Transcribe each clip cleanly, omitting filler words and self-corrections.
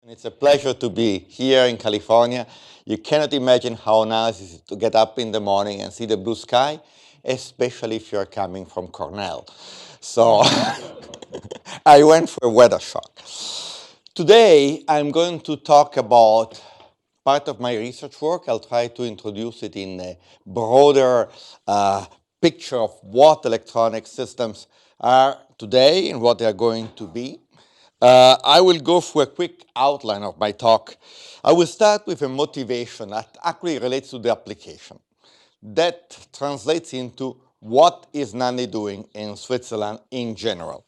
It's a pleasure to be here in California. You cannot imagine how nice it is to get up in the morning and see the blue sky, especially if you're coming from Cornell. So I went for a weather shock. Today, I'm going to talk about part of my research work. I'll try to introduce it in a broader picture of what electronic systems are today and what they are going to be. I will go through a quick outline of my talk. I will start with a motivation that actually relates to the application. That translates into what is Nani doing in Switzerland in general.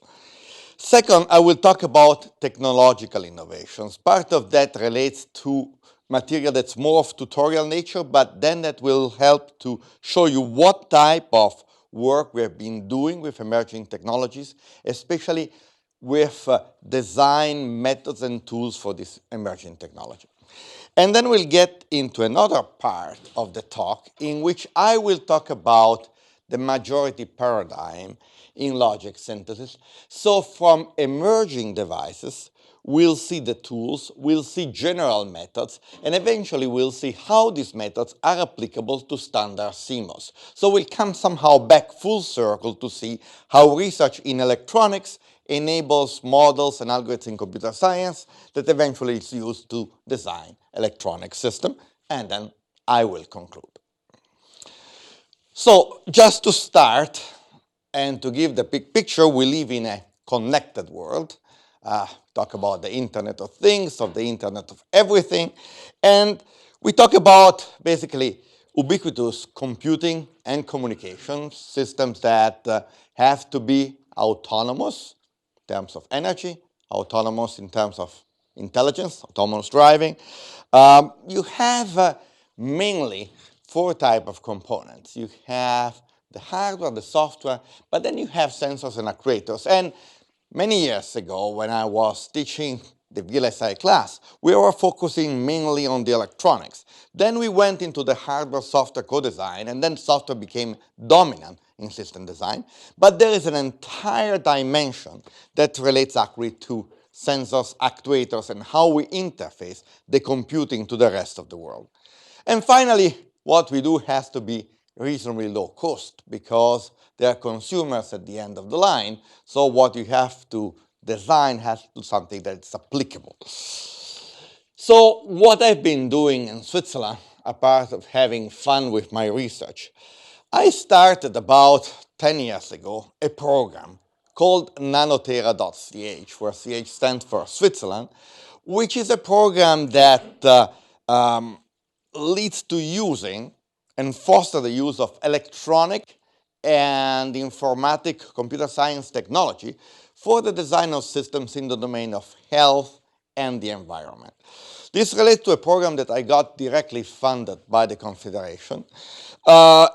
Second, I will talk about technological innovations. Part of that relates to material that's more of tutorial nature, but then that will help to show you what type of work we have been doing with emerging technologies, especially with design methods and tools for this emerging technology. And then we'll get into another part of the talk in which I will talk about the majority paradigm in logic synthesis. So from emerging devices, we'll see the tools, we'll see general methods, and eventually we'll see how these methods are applicable to standard CMOS. So we'll come somehow back full circle to see how research in electronics enables models and algorithms in computer science that eventually is used to design electronic system, and then I will conclude. So just to start and to give the big picture, we live in a connected world. Talk about the Internet of Things, or the Internet of Everything, and we talk about basically ubiquitous computing and communication systems that have to be autonomous in terms of energy, autonomous in terms of intelligence, autonomous driving. You have mainly four types of components. You have the hardware, the software, but then you have sensors and actuators. And many years ago, when I was teaching the VLSI class, we were focusing mainly on the electronics. Then we went into the hardware-software co-design, and then software became dominant in system design. But there is an entire dimension that relates actually to sensors, actuators, and how we interface the computing to the rest of the world. And finally, what we do has to be reasonably low cost because there are consumers at the end of the line. So what you have to design has to be something that's applicable. So what I've been doing in Switzerland, apart of having fun with my research, I started about 10 years ago a program called Nano-Tera.ch, where CH stands for Switzerland, which is a program that leads to using and foster the use of electronic and informatic computer science technology for the design of systems in the domain of health and the environment. This relates to a program that I got directly funded by the Confederation. I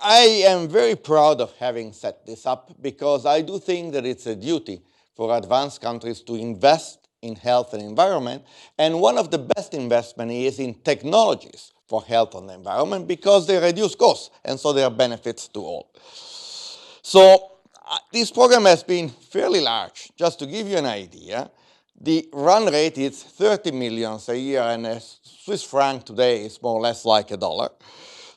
am very proud of having set this up because I do think that it's a duty for advanced countries to invest in health and environment. And one of the best investments is in technologies for health and environment because they reduce costs, and so there are benefits to all. So this program has been fairly large. Just to give you an idea, the run rate is 30 million a year, and a Swiss franc today is more or less like $1.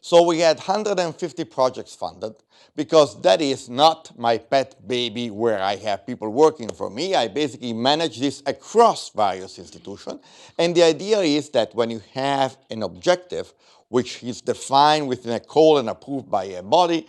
So we had 150 projects funded because that is not my pet baby where I have people working for me. I basically manage this across various institutions. And the idea is that when you have an objective which is defined within a call and approved by a body,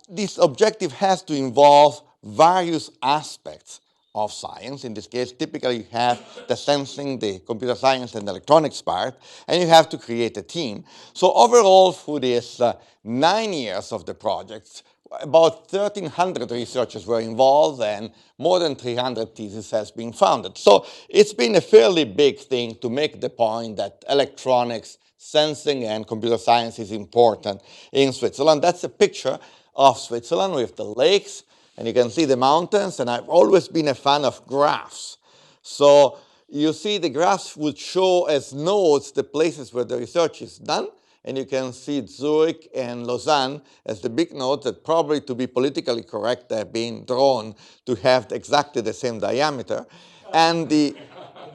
this objective has to involve various aspects of science. In this case, typically you have the sensing, the computer science, and the electronics part, and you have to create a team. So overall, for these 9 years of the project, about 1,300 researchers were involved, and more than 300 theses has been founded. So it's been a fairly big thing to make the point that electronics, sensing, and computer science is important in Switzerland. That's a picture of Switzerland with the lakes, and you can see the mountains, and I've always been a fan of graphs. So you see the graphs would show as nodes the places where the research is done, and you can see Zurich and Lausanne as the big nodes that probably, to be politically correct, have been drawn to have exactly the same diameter. And the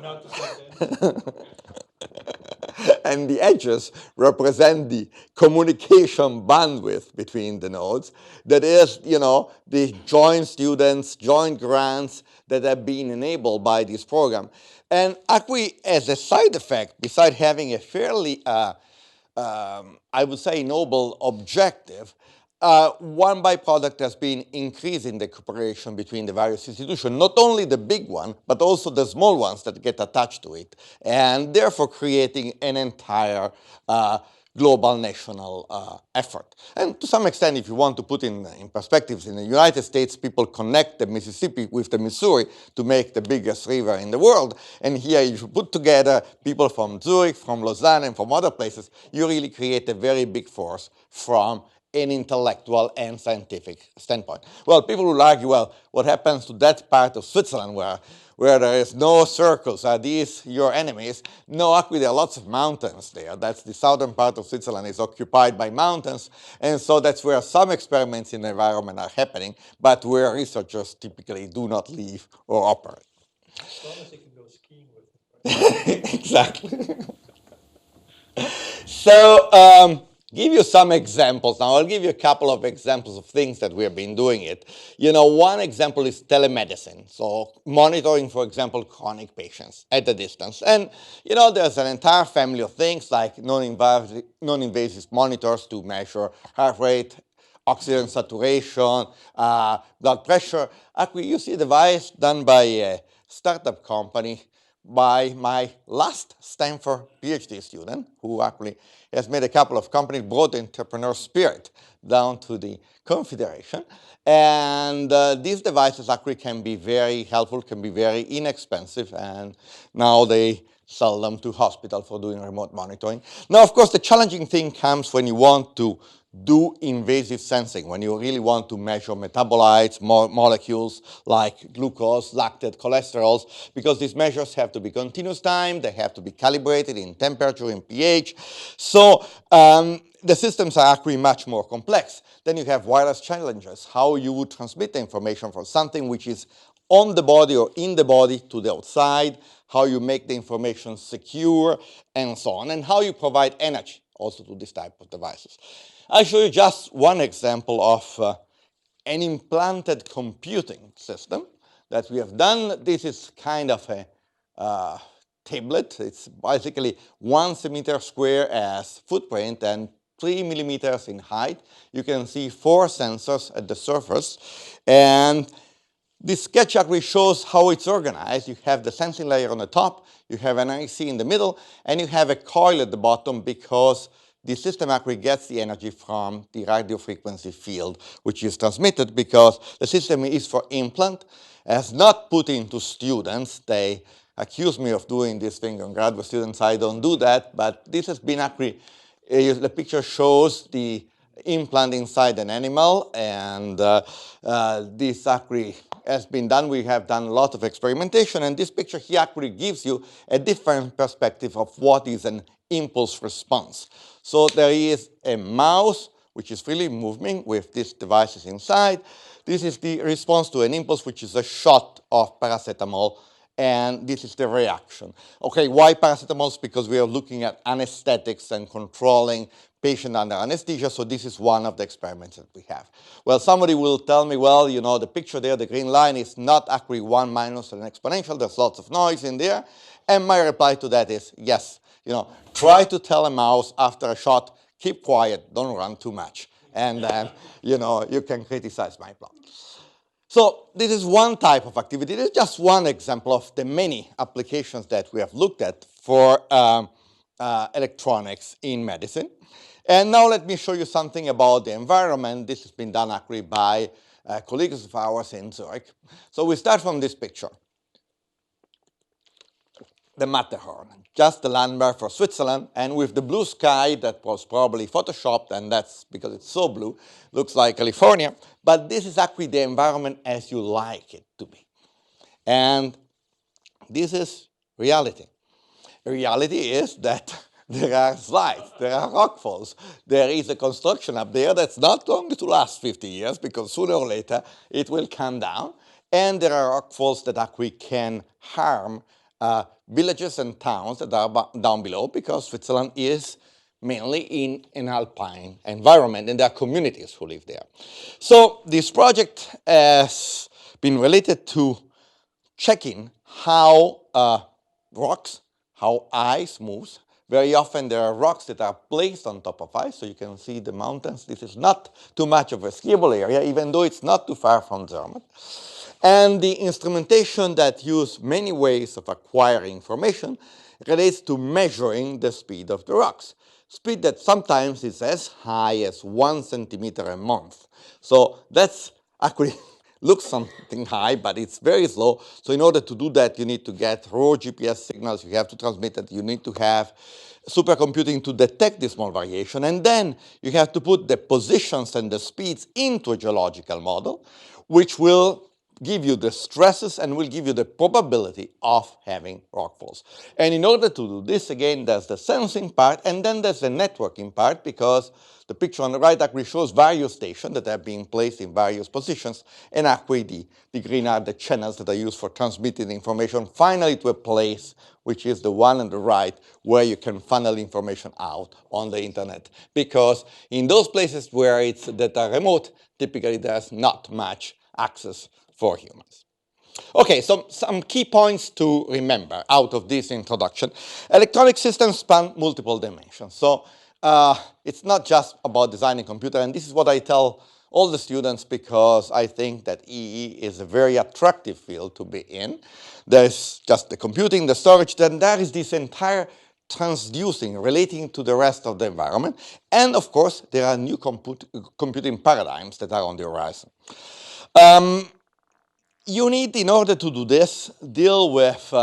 Not to say And the edges represent the communication bandwidth between the nodes. That is, the joint students, joint grants that have been enabled by this program. And actually, as a side effect, besides having a fairly, I would say, noble objective, one byproduct has been increasing the cooperation between the various institutions, not only the big one, but also the small ones that get attached to it, and therefore creating an entire global national effort. And to some extent, if you want to put in perspectives, in the United States, people connect the Mississippi with the Missouri to make the biggest river in the world. And here, if you put together people from Zurich, from Lausanne, and from other places, you really create a very big force from an intellectual and scientific standpoint. Well, people will argue, well, what happens to that part of Switzerland where there is no circles? Are these your enemies? No, actually, there are lots of mountains there. That's the southern part of Switzerland is occupied by mountains, and so that's where some experiments in the environment are happening, but where researchers typically do not live or operate. As long as they can go skiing with it. Exactly. So, give you some examples now. I'll give you a couple of examples of things that we have been doing it. One example is telemedicine. So monitoring, for example, chronic patients at a distance. And, there's an entire family of things like non-invasive monitors to measure heart rate, oxygen saturation, blood pressure. Actually, you see a device done by a startup company by my last Stanford PhD student, who actually has made a couple of companies, brought the entrepreneur spirit down to the Confederation. And these devices actually can be very helpful, can be very inexpensive, and now they sell them to hospitals for doing remote monitoring. Now, of course, the challenging thing comes when you want to do invasive sensing, when you really want to measure metabolites, molecules like glucose, lactate, cholesterols, because these measures have to be continuous time, they have to be calibrated in temperature, in pH. So the systems are actually much more complex. Then you have wireless challenges, how you would transmit the information from something which is on the body or in the body to the outside, how you make the information secure, and so on, and how you provide energy also to this type of devices. I'll show you just one example of an implanted computing system that we have done. This is kind of a tablet. It's basically 1 centimeter square as footprint and 3 millimeters in height. You can see 4 sensors at the surface. And this sketch actually shows how it's organized. You have the sensing layer on the top, you have an IC in the middle, and you have a coil at the bottom because the system actually gets the energy from the radio frequency field, which is transmitted because the system is for implant, has not put into students. They accuse me of doing this thing on graduate students. I don't do that, but this has been actually, the picture shows the implant inside an animal, and this actually has been done. We have done a lot of experimentation, and this picture here actually gives you a different perspective of what is an impulse response. So there is a mouse which is freely moving with these devices inside. This is the response to an impulse, which is a shot of paracetamol, and this is the reaction. Okay, why paracetamol? Because we are looking at anesthetics and controlling patient under anesthesia, so this is one of the experiments that we have. Well, somebody will tell me, well, the picture there, the green line is not actually 1 minus an exponential, there's lots of noise in there, and my reply to that is, yes, try to tell a mouse after a shot, keep quiet, don't run too much, and then, you can criticize my plot. So this is one type of activity. This is just one example of the many applications that we have looked at for electronics in medicine. And now let me show you something about the environment. This has been done actually by colleagues of ours in Zurich. So we start from this picture. The Matterhorn, just the landmark for Switzerland, and with the blue sky that was probably photoshopped, and that's because it's so blue, looks like California, but this is actually the environment as you like it to be. And this is reality. Reality is that there are slides, there are rockfalls, there is a construction up there that's not going to last 50 years because sooner or later it will come down, and there are rockfalls that actually can harm villages and towns that are down below, because Switzerland is mainly in an alpine environment, and there are communities who live there. So this project has been related to checking how rocks, how ice moves. Very often there are rocks that are placed on top of ice, so you can see the mountains. This is not too much of a skiable area, even though it's not too far from Zermatt. And the instrumentation that use many ways of acquiring information relates to measuring the speed of the rocks. Speed that sometimes is as high as 1 centimeter a month. So that's actually looks something high, but it's very slow. So in order to do that, you need to get raw GPS signals. You have to transmit it. You need to have supercomputing to detect this small variation. And then you have to put the positions and the speeds into a geological model, which will give you the stresses and will give you the probability of having rockfalls. And in order to do this, again, there's the sensing part, and then there's the networking part, because the picture on the right actually shows various stations that are being placed in various positions, and actually the green are the channels that are used for transmitting information finally to a place, which is the one on the right, where you can funnel information out on the internet. Because in those places where it's that are remote, typically there's not much access for humans. Okay, so some key points to remember out of this introduction. Electronic systems span multiple dimensions. So it's not just about designing a computer, and this is what I tell all the students, because I think that EE is a very attractive field to be in. There's just the computing, the storage, then there is this entire transducing relating to the rest of the environment. And of course, there are new computing paradigms that are on the horizon. You need, in order to do this, deal with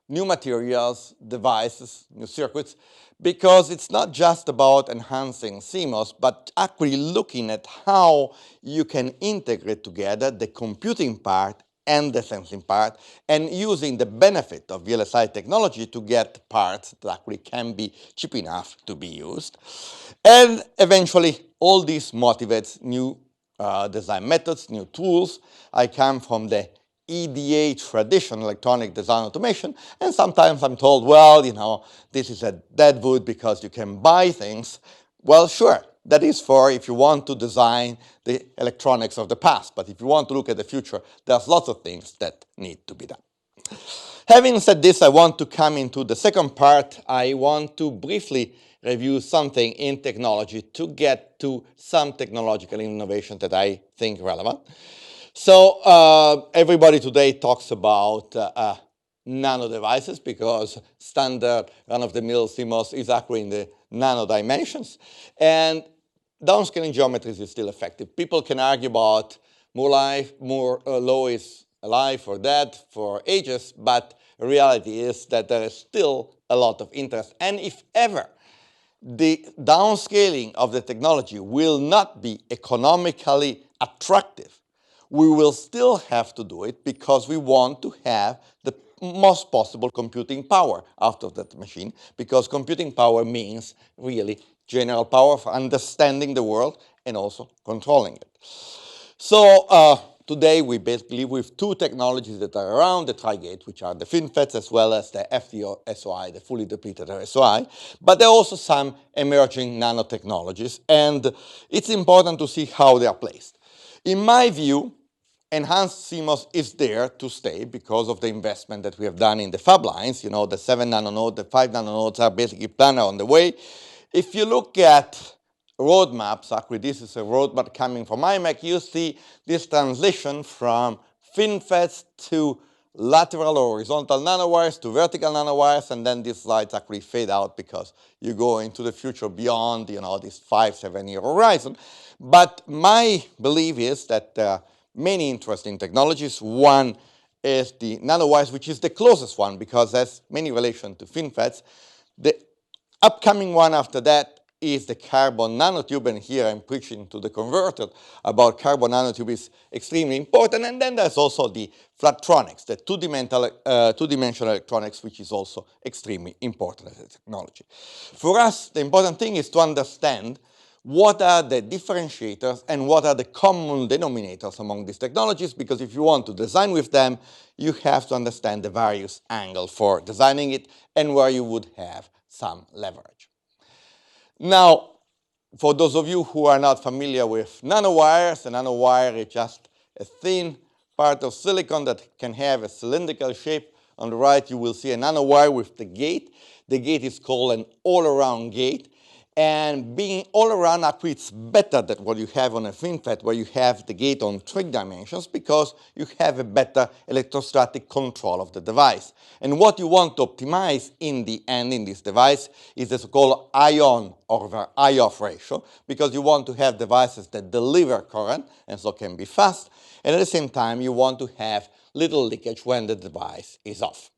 new materials, devices, new circuits, because it's not just about enhancing CMOS, but actually looking at how you can integrate together the computing part and the sensing part, and using the benefit of VLSI technology to get parts that actually can be cheap enough to be used. And eventually, all this motivates new design methods, new tools. I come from the EDA tradition, electronic design automation, and sometimes I'm told, well, you know, this is a dead wood because you can buy things. Well, sure, that is for if you want to design the electronics of the past, but if you want to look at the future, there's lots of things that need to be done. Having said this, I want to come into the second part. I want to briefly review something in technology to get to some technological innovation that I think relevant. So everybody today talks about nano devices, because standard run-of-the-mill CMOS is actually in the nano dimensions. And downscaling geometries is still effective. People can argue about more low is alive or dead for ages, but the reality is that there is still a lot of interest. And if ever the downscaling of the technology will not be economically attractive, we will still have to do it, because we want to have the most possible computing power out of that machine, because computing power means really general power for understanding the world and also controlling it. So today we basically live with two technologies that are around the Tri-Gate, which are the FinFETs as well as the FD-SOI, the fully depleted SOI. But there are also some emerging nanotechnologies, and it's important to see how they are placed. In my view, enhanced CMOS is there to stay because of the investment that we have done in the fab lines. You know, the 7 nanonode, the 5 nanonodes are basically planned on the way. If you look at roadmaps, actually this is a roadmap coming from IMEC, you see this transition from FinFETs to lateral or horizontal nanowires to vertical nanowires, and then these slides actually fade out because you go into the future beyond, you know, this 5-7 year horizon. But my belief is that there are many interesting technologies. One is the nanowires, which is the closest one because it has many relation to FinFETs. The upcoming one after that is the carbon nanotube, and here I'm preaching to the converted about carbon nanotube is extremely important. And then there's also the flatronics, the two-dimensional electronics, which is also extremely important as a technology. For us, the important thing is to understand what are the differentiators and what are the common denominators among these technologies, because if you want to design with them, you have to understand the various angles for designing it and where you would have some leverage. Now, for those of you who are not familiar with nanowires, a nanowire is just a thin part of silicon that can have a cylindrical shape. On the right, you will see a nanowire with the gate. The gate is called an all-around gate. And being all-around, actually, it's better than what you have on a FinFET, where you have the gate on 3 dimensions, because you have a better electrostatic control of the device. And what you want to optimize in the end in this device is the so-called ion over I-off ratio, because you want to have devices that deliver current, and so can be fast, and at the same time, you want to have little leakage when the device is off.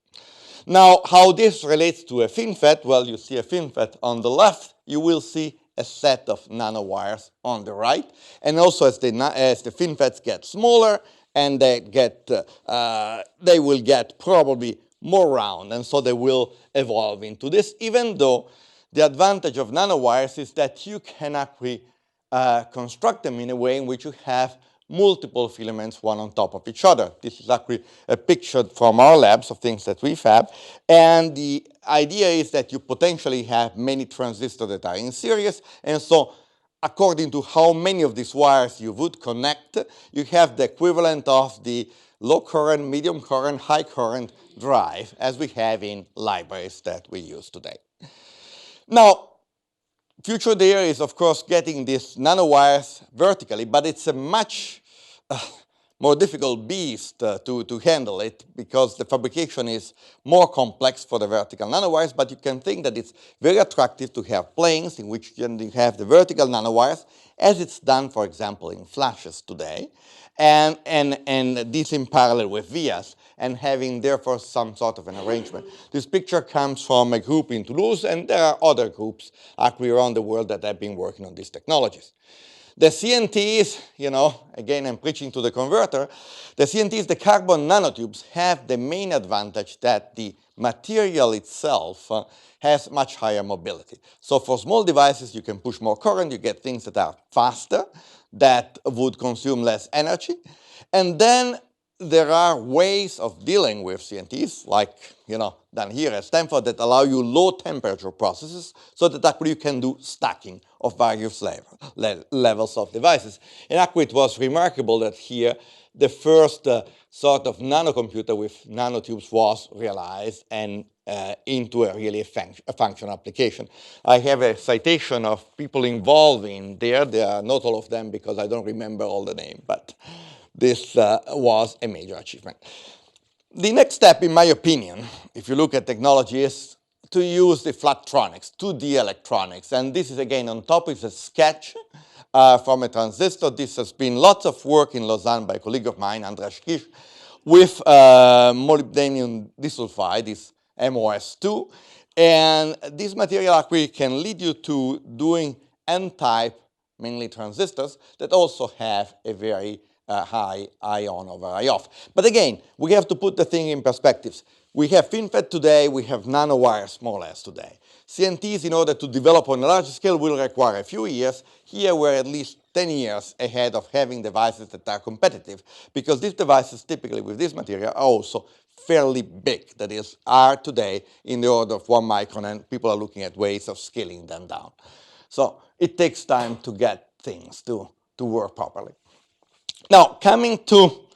Now, how this relates to a FinFET, well, you see a FinFET on the left, you will see a set of nanowires on the right, and also as the FinFETs get smaller, and they will get probably more round, and so they will evolve into this, even though the advantage of nanowires is that you can actually construct them in a way in which you have multiple filaments, one on top of each other. This is actually a picture from our labs of things that we fab. And the idea is that you potentially have many transistors that are in series. And so according to how many of these wires you would connect, you have the equivalent of the low current, medium current, high current drive, as we have in libraries that we use today. Now, future there is, of course, getting these nanowires vertically, but it's a much more difficult beast to handle it, because the fabrication is more complex for the vertical nanowires, but you can think that it's very attractive to have planes in which you have the vertical nanowires, as it's done, for example, in flashes today, and this in parallel with vias, and having therefore some sort of an arrangement. This picture comes from a group in Toulouse, and there are other groups actually around the world that have been working on these technologies. The CNTs, you know, again I'm preaching to the converter, the CNTs, the carbon nanotubes, have the main advantage that the material itself has much higher mobility. So for small devices you can push more current, you get things that are faster, that would consume less energy, and then there are ways of dealing with CNTs, like, you know, done here at Stanford, that allow you low temperature processes, so that actually you can do stacking of various levels of devices. And actually it was remarkable that here the first sort of nanocomputer with nanotubes was realized and into a really functional application. I have a citation of people involved in there. There are not all of them because I don't remember all the names, but this was a major achievement. The next step, in my opinion, if you look at technology, is to use the flatronics, 2D electronics. And this is, again, on top is a sketch from a transistor. This has been lots of work in Lausanne by a colleague of mine, Andreas Kisch, with molybdenum disulfide, this MOS2. And this material actually can lead you to doing N-type, mainly transistors, that also have a very high ion over I-off. But again, we have to put the thing in perspectives. We have FinFET today, we have nanowires more or less today. CNTs, in order to develop on a large scale, will require a few years. Here we're at least 10 years ahead of having devices that are competitive, because these devices, typically with this material, are also fairly big, that is, are today in the order of 1 micron, and people are looking at ways of scaling them down. So it takes time to get things to work properly. Now, coming to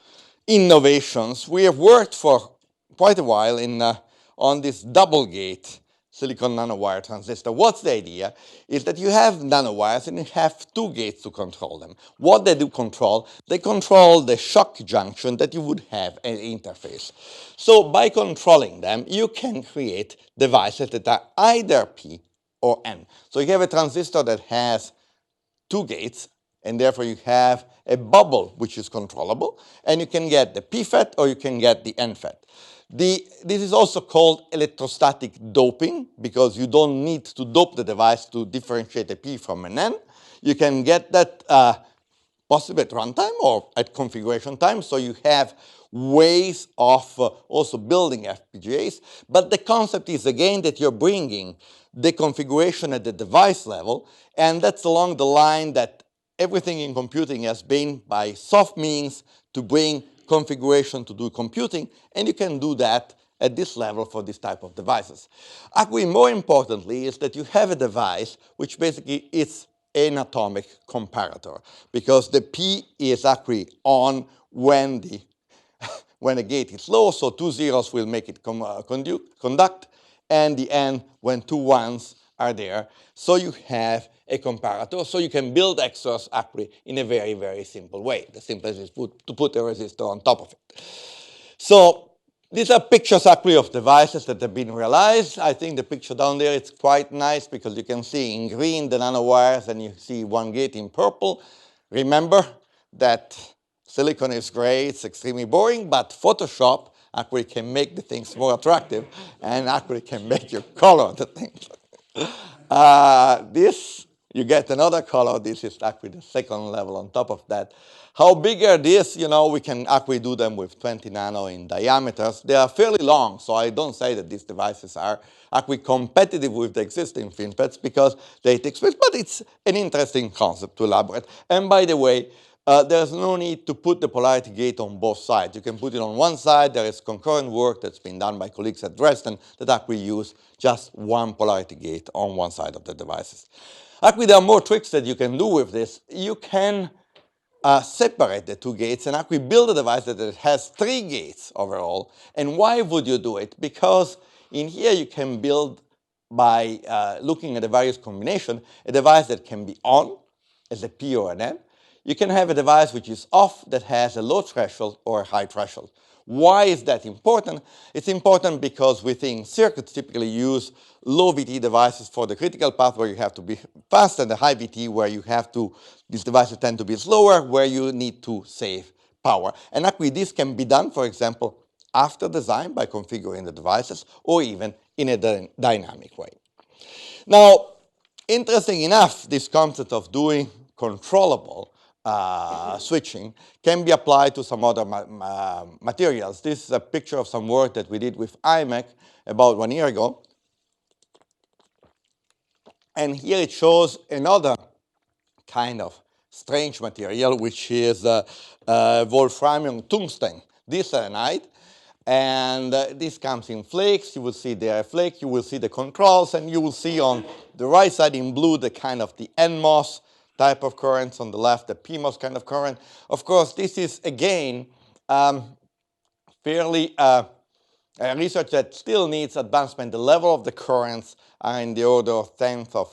innovations, we have worked for quite a while on this double gate silicon nanowire transistor. What's the idea? Is that you have nanowires and you have 2 gates to control them. What they do control? They control the shock junction that you would have an interface. So by controlling them, you can create devices that are either P or N. So you have a transistor that has 2 gates, and therefore you have a bubble which is controllable, and you can get the PFET or you can get the NFET. This is also called electrostatic doping, because you don't need to dope the device to differentiate a P from an N. You can get that possibly at runtime or at configuration time. So you have ways of also building FPGAs. But the concept is, again, that you're bringing the configuration at the device level. And that's along the line that everything in computing has been by soft means to bring configuration to do computing. And you can do that at this level for this type of devices. Actually, more importantly, is that you have a device which basically is an atomic comparator, because the P is actually on when the when a gate is low, so 2 zeros will make it conduct, and the N when 2 ones are there. So you have a comparator, so you can build XORs actually in a very, very simple way. The simplest is to put a resistor on top of it. So these are pictures actually of devices that have been realized. I think the picture down there is quite nice because you can see in green the nanowires and you see one gate in purple. Remember that silicon is gray, it's extremely boring, but Photoshop actually can make the things more attractive and actually can make you color the things. This, you get another color. This is actually the second level on top of that. How big are these? You know, we can actually do them with 20 nano in diameters. They are fairly long, so I don't say that these devices are actually competitive with the existing FinFETs because they take space, but it's an interesting concept to elaborate. And by the way, there's no need to put the polarity gate on both sides. You can put it on one side. There is concurrent work that's been done by colleagues at Dresden that actually use just one polarity gate on one side of the devices. Actually, there are more tricks that you can do with this. You can separate the two gates and actually build a device that has 3 gates overall. And why would you do it? Because in here you can build, by looking at the various combinations, a device that can be on as a P or an N. You can have a device which is off that has a low threshold or a high threshold. Why is that important? It's important because within circuits typically use low VT devices for the critical path where you have to be fast, and the high VT where you have to, these devices tend to be slower, where you need to save power. And actually this can be done, for example, after design by configuring the devices or even in a dynamic way. Now, interesting enough, this concept of doing controllable switching can be applied to some other materials. This is a picture of some work that we did with IMEC about 1 year ago. And here it shows another kind of strange material, which is wolframium tungsten dicyanide. And this comes in flakes. You will see there a flake. You will see the controls. And you will see on the right side in blue the kind of the NMOS type of currents. On the left, the PMOS kind of current. Of course, this is, again, fairly research that still needs advancement. The level of the currents are in the order of tenths of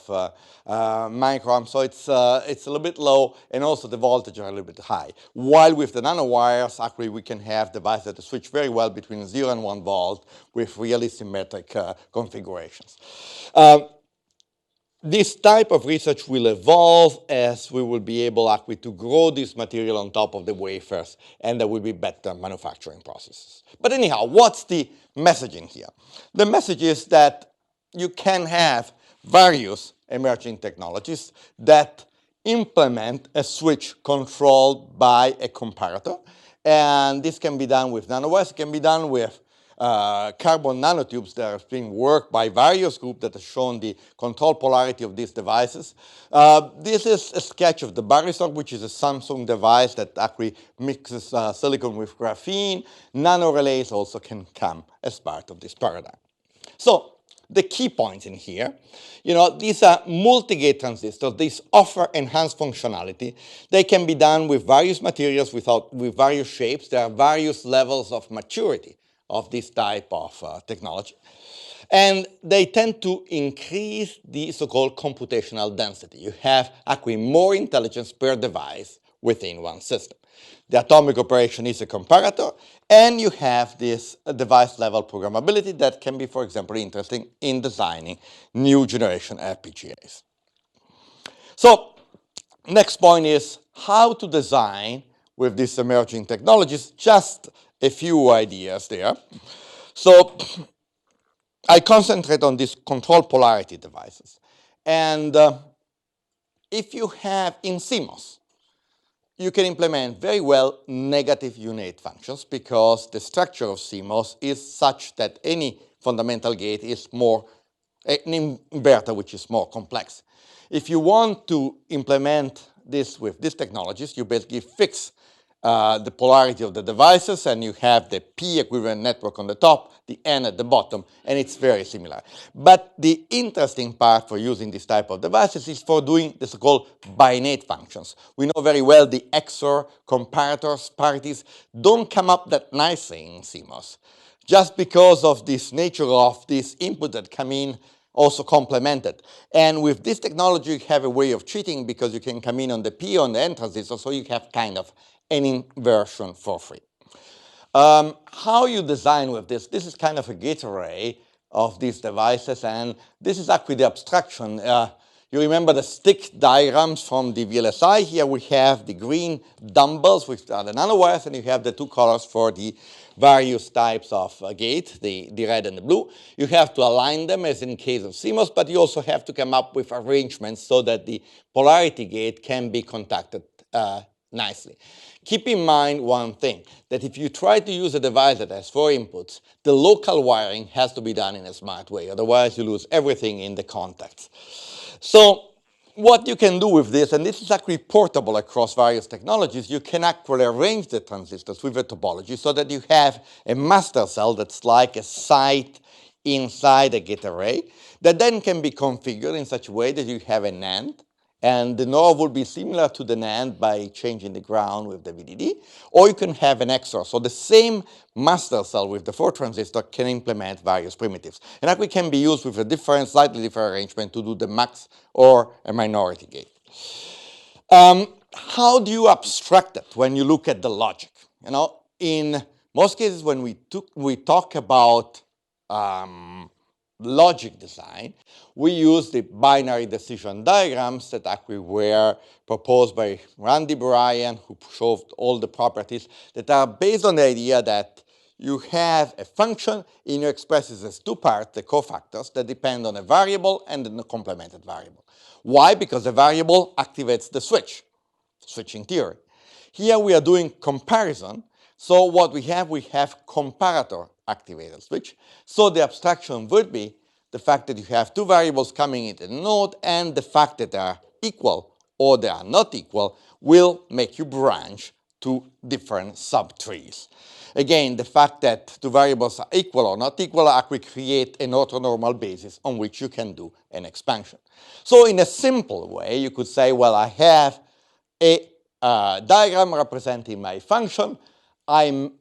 microns, so it's a little bit low, and also the voltage are a little bit high. While with the nanowires, actually we can have devices that switch very well between 0 and 1 volt with really symmetric configurations. This type of research will evolve as we will be able actually to grow this material on top of the wafers, and there will be better manufacturing processes. But anyhow, what's the messaging here? The message is that you can have various emerging technologies that implement a switch controlled by a comparator, and this can be done with nanowires, it can be done with carbon nanotubes that are being worked by various groups that have shown the control polarity of these devices. This is a sketch of the Barisong, which is a Samsung device that actually mixes silicon with graphene. Nanorelays also can come as part of this paradigm. So the key points in here, these are multi-gate transistors. These offer enhanced functionality. They can be done with various materials, with various shapes. There are various levels of maturity of this type of technology. And they tend to increase the so-called computational density. You have actually more intelligence per device within one system. The atomic operation is a comparator, and you have this device-level programmability that can be, for example, interesting in designing new generation FPGAs. So, next point is how to design with these emerging technologies. Just a few ideas there. So I concentrate on these control polarity devices. And if you have in CMOS you can implement very well negative unit functions because the structure of CMOS is such that any fundamental gate is more an inverter which is more complex. If you want to implement this with these technologies, you basically fix the polarity of the devices, and you have the P equivalent network on the top, the N at the bottom, and it's very similar. But the interesting part for using this type of devices is for doing the so-called binate functions. We know very well the XOR, comparators, parities don't come up that nicely in CMOS, just because of this nature of this input that come in also complemented. And with this technology, you have a way of cheating because you can come in on the P on the N transistor, so you have kind of an inversion for free. How you design with this? This is kind of a gate array of these devices, and this is actually the abstraction. You remember the stick diagrams from the VLSI. Here we have the green dumbbells, which are the nanowires, and you have the two colors for the various types of gate, the red and the blue. You have to align them as in case of CMOS, but you also have to come up with arrangements so that the polarity gate can be contacted nicely. Keep in mind one thing, that if you try to use a device that has 4 inputs, the local wiring has to be done in a smart way, otherwise you lose everything in the contacts. So what you can do with this, and this is actually portable across various technologies, you can actually arrange the transistors with a topology so that you have a master cell that's like a site inside a gate array that then can be configured in such a way that you have a NAND, and the NOR will be similar to the NAND by changing the ground with the VDD, or you can have an XOR. So the same master cell with the 4 transistor can implement various primitives. And that can be used with a different, slightly different arrangement to do the max or a minority gate. How do you abstract it when you look at the logic? You know, in most cases when we talk about logic design, we use the binary decision diagrams that actually were proposed by Randy Bryan, who showed all the properties that are based on the idea that you have a function and you express it as 2 parts, the cofactors, that depend on a variable and a complemented variable. Why? Because the variable activates the switching theory. Here we are doing comparison. So what we have comparator activated switch. So the abstraction would be the fact that you have 2 variables coming into the node, and the fact that they are equal or they are not equal will make you branch to different subtrees. Again, the fact that 2 variables are equal or not equal actually create an orthonormal basis on which you can do an expansion. So in a simple way, you could say, well, I have a diagram representing my function.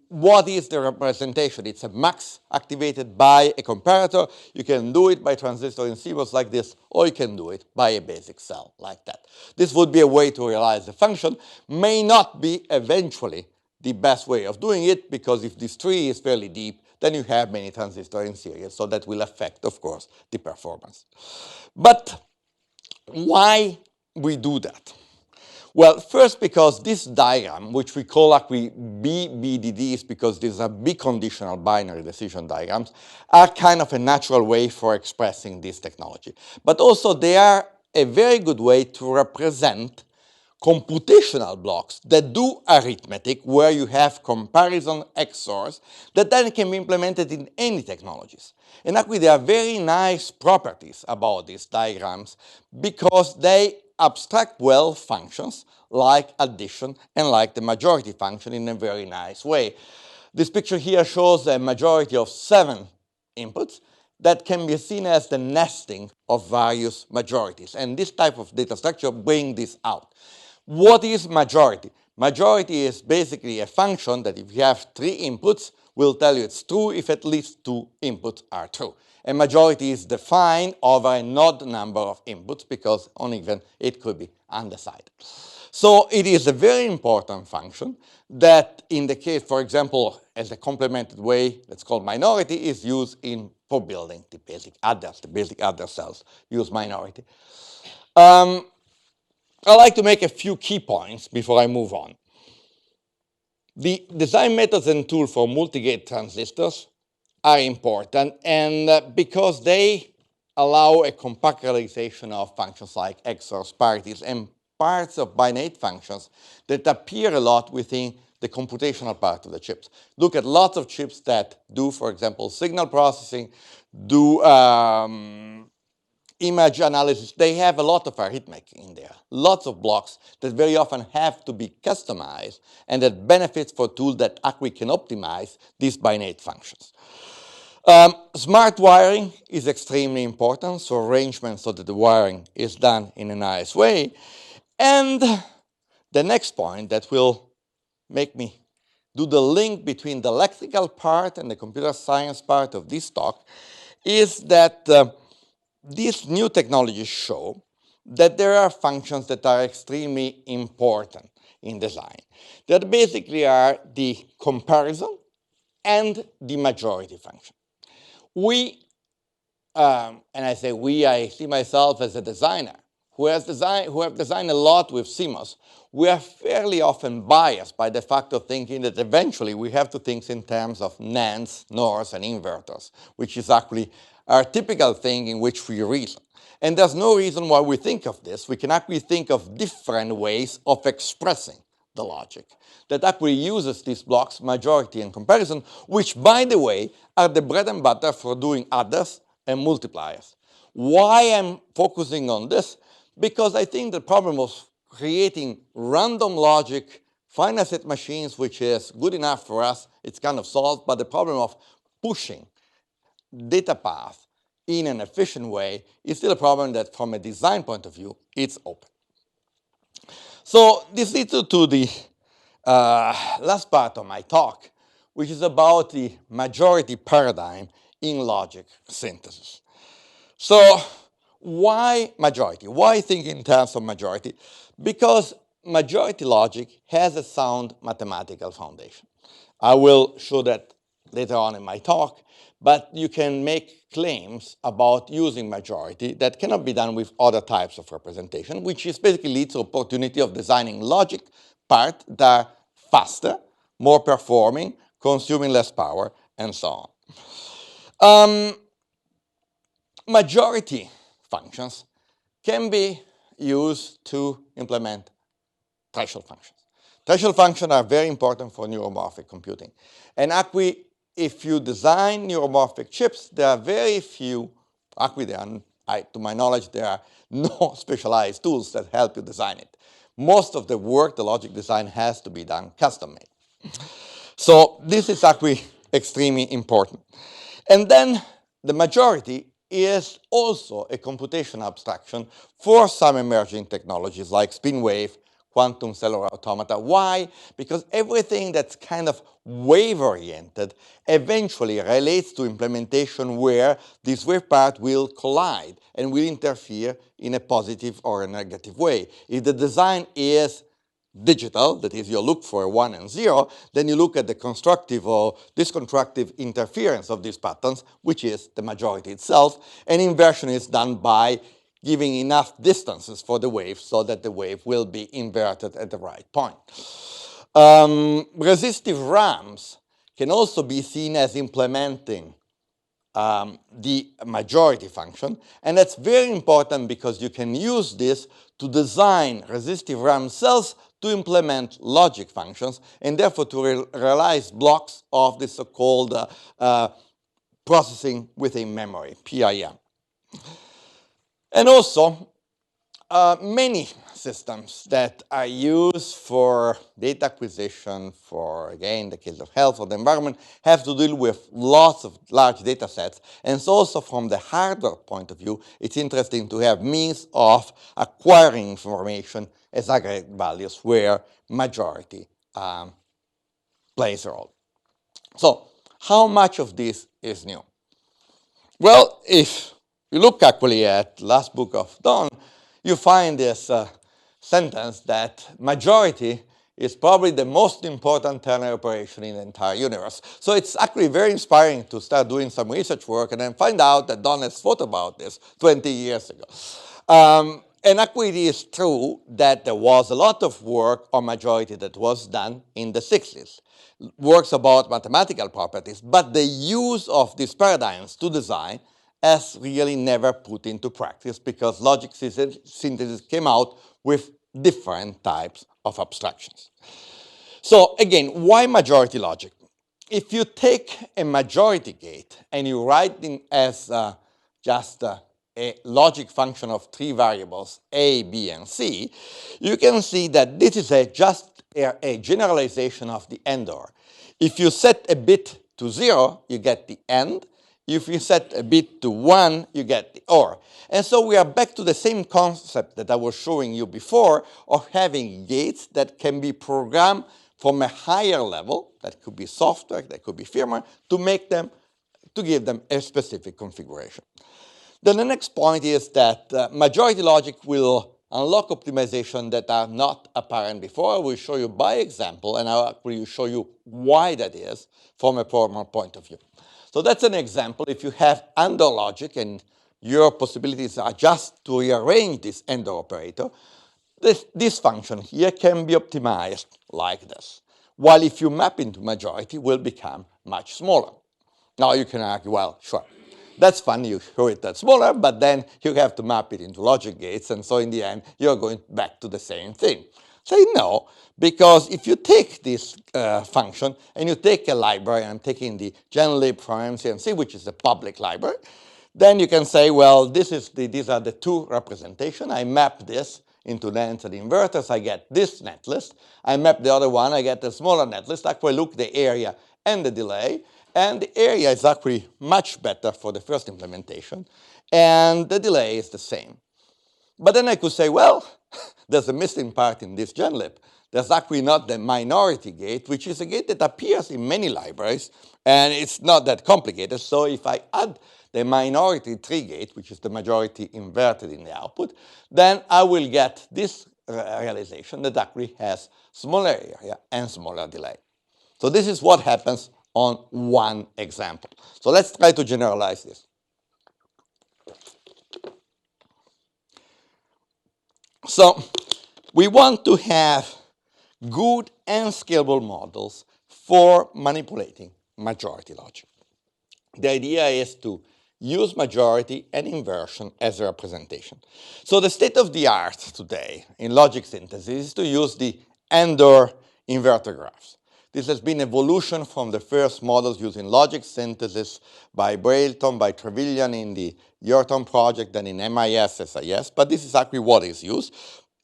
What is the representation? It's a max activated by a comparator. You can do it by transistor in CMOS like this, or you can do it by a basic cell like that. This would be a way to realize the function. May not be eventually the best way of doing it, because if this tree is fairly deep, then you have many transistors in series, so that will affect, of course, the performance. But why we do that? Well, first because this diagram, which we call actually BBDDs because these are biconditional binary decision diagrams, are kind of a natural way for expressing this technology. But also they are a very good way to represent computational blocks that do arithmetic, where you have comparison XORs that then can be implemented in any technologies. And actually there are very nice properties about these diagrams because they abstract well functions like addition and like the majority function in a very nice way. This picture here shows a majority of 7 inputs that can be seen as the nesting of various majorities. And this type of data structure brings this out. What is majority? Majority is basically a function that if you have 3 inputs, will tell you it's true if at least 2 inputs are true. A majority is defined over an odd number of inputs because on even it could be undecided. So it is a very important function that in the case, for example, as a complemented way that's called minority is used for building the basic adders. The basic adder cells use minority. I'd like to make a few key points before I move on. The design methods and tools for multi-gate transistors are important, and because they allow a compactualization of functions like XORs, parities, and parts of binary functions that appear a lot within the computational part of the chips. Look at lots of chips that do, for example, signal processing, do image analysis. They have a lot of arithmetic in there, lots of blocks that very often have to be customized and that benefits for tools that actually can optimize these binary functions. Smart wiring is extremely important, so arrangement so that the wiring is done in a nice way. And the next point that will make me do the link between the electrical part and the computer science part of this talk is that these new technologies show that there are functions that are extremely important in design. That basically are the comparison and the majority function. We, and I say we, I see myself as a designer who have designed a lot with CMOS. We are fairly often biased by the fact of thinking that eventually we have to think in terms of NANDs, NORs, and inverters, which is actually our typical thing in which we reason. And there's no reason why we think of this. We can actually think of different ways of expressing the logic that actually uses these blocks, majority and comparison, which, by the way, are the bread and butter for doing adders and multipliers. Why I'm focusing on this? Because I think the problem of creating random logic, finite set machines, which is good enough for us, it's kind of solved, but the problem of pushing data path in an efficient way is still a problem that from a design point of view, it's open. So this leads to the last part of my talk, which is about the majority paradigm in logic synthesis. So why majority? Why think in terms of majority? Because majority logic has a sound mathematical foundation. I will show that later on in my talk, but you can make claims about using majority that cannot be done with other types of representation, which is basically leads to opportunity of designing logic part that are faster, more performing, consuming less power, and so on. Majority functions can be used to implement threshold functions. Threshold functions are very important for neuromorphic computing. And actually, if you design neuromorphic chips, there are very few, actually, to my knowledge, there are no specialized tools that help you design it. Most of the work, the logic design, has to be done custom-made. So this is actually extremely important. And then the majority is also a computational abstraction for some emerging technologies like spin wave, quantum cellular automata. Why? Because everything that's kind of wave-oriented eventually relates to implementation where this wave part will collide and will interfere in a positive or a negative way. If the design is digital, that is, you look for a 1 and 0, then you look at the constructive or disconstructive interference of these patterns, which is the majority itself, and inversion is done by giving enough distances for the wave so that the wave will be inverted at the right point. Resistive RAMs can also be seen as implementing the majority function, and that's very important because you can use this to design resistive RAM cells to implement logic functions and therefore to realize blocks of the so-called processing within memory, PIM. And also, many systems that are used for data acquisition, for, again, the case of health or the environment, have to deal with lots of large data sets. And so also from the hardware point of view, it's interesting to have means of acquiring information as aggregate values where majority plays a role. So how much of this is new? Well, if you look actually at last book of Don, you find this sentence that majority is probably the most important ternary operation in the entire universe. So it's actually very inspiring to start doing some research work and then find out that Don has thought about this 20 years ago. And actually it is true that there was a lot of work on majority that was done in the 60s. Works about mathematical properties, but the use of these paradigms to design has really never put into practice because logic synthesis came out with different types of abstractions. So again, why majority logic? If you take a majority gate and you write it as just a logic function of three variables, A, B, and C, you can see that this is just a generalization of the AND OR. If you set a bit to 0, you get the AND. If you set a bit to 1, you get the OR. And so we are back to the same concept that I was showing you before of having gates that can be programmed from a higher level, that could be software, that could be firmware, to give them a specific configuration. Then the next point is that majority logic will unlock optimization that are not apparent before. I will show you by example, and I will show you why that is from a programmer point of view. So that's an example. If you have AND OR logic and your possibilities are just to rearrange this AND OR operator, this function here can be optimized like this. While if you map into majority, it will become much smaller. Now you can argue, well, sure, that's fun, you show it that smaller, but then you have to map it into logic gates, and so in the end, you're going back to the same thing. Say no, because if you take this function and you take a library, I'm taking the genlib from MCNC, which is a public library, then you can say, well, these are the two representations. I map this into lengths and inverters, I get this netlist. I map the other one, I get a smaller netlist. Actually, look the area and the delay. And the area is actually much better for the first implementation. And the delay is the same. But then I could say, well, there's a missing part in this genlib. There's actually not the minority gate, which is a gate that appears in many libraries. And it's not that complicated. So if I add the minority tree gate, which is the majority inverted in the output, then I will get this realization that actually has smaller area and smaller delay. So this is what happens on one example. So let's try to generalize this. So we want to have good and scalable models for manipulating majority logic. The idea is to use majority and inversion as a representation. So the state of the art today in logic synthesis is to use the AND OR inverter graphs. This has been evolution from the first models using logic synthesis by Brailton, by Trevelyan in the Yorton project, then in MIS SIS, but this is actually what is used.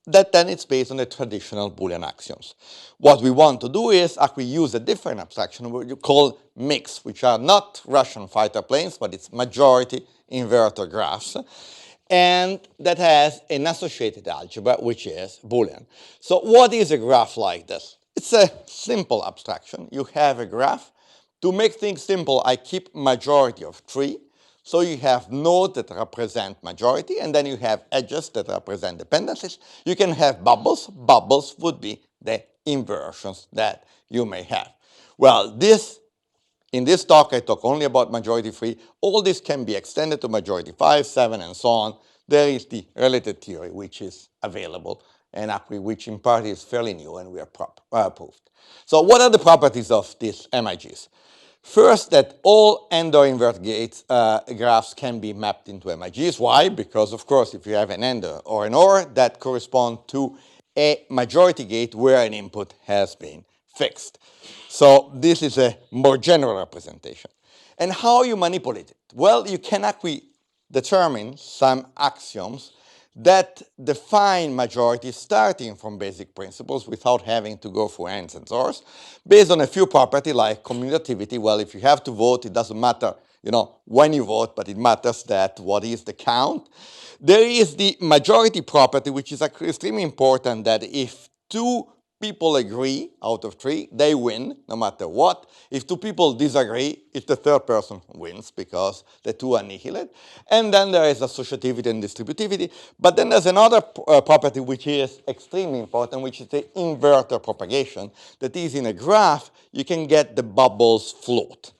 That then it's based on the traditional Boolean axioms. What we want to do is actually use a different abstraction, what you call MIGs, which are not Russian fighter planes, but it's majority inverter graphs. And that has an associated algebra, which is Boolean. So what is a graph like this? It's a simple abstraction. You have a graph. To make things simple, I keep majority of 3. So you have nodes that represent majority, and then you have edges that represent dependencies. You can have bubbles. Bubbles would be the inversions that you may have. Well, in this talk, I talk only about majority 3. All this can be extended to majority 5, 7, and so on. There is the relative theory, which is available, and actually which in part is fairly new, and we are proved. So what are the properties of these MIGs? First, that all AND OR invert gates graphs can be mapped into MIGs. Why? Because, of course, if you have an AND or an OR, that corresponds to a majority gate where an input has been fixed. So this is a more general representation. And how you manipulate it? Well, you can actually determine some axioms that define majority starting from basic principles without having to go through ANDs and ORs, based on a few properties like commutativity. Well, if you have to vote, it doesn't matter, when you vote, but it matters that what is the count. There is the majority property, which is actually extremely important, that if 2 people agree out of 3, they win no matter what. If 2 people disagree, it's the third person who wins because the 2 annihilate. And then there is associativity and distributivity. But then there's another property which is extremely important, which is the inverter propagation. That is, in a graph, you can get the bubbles float.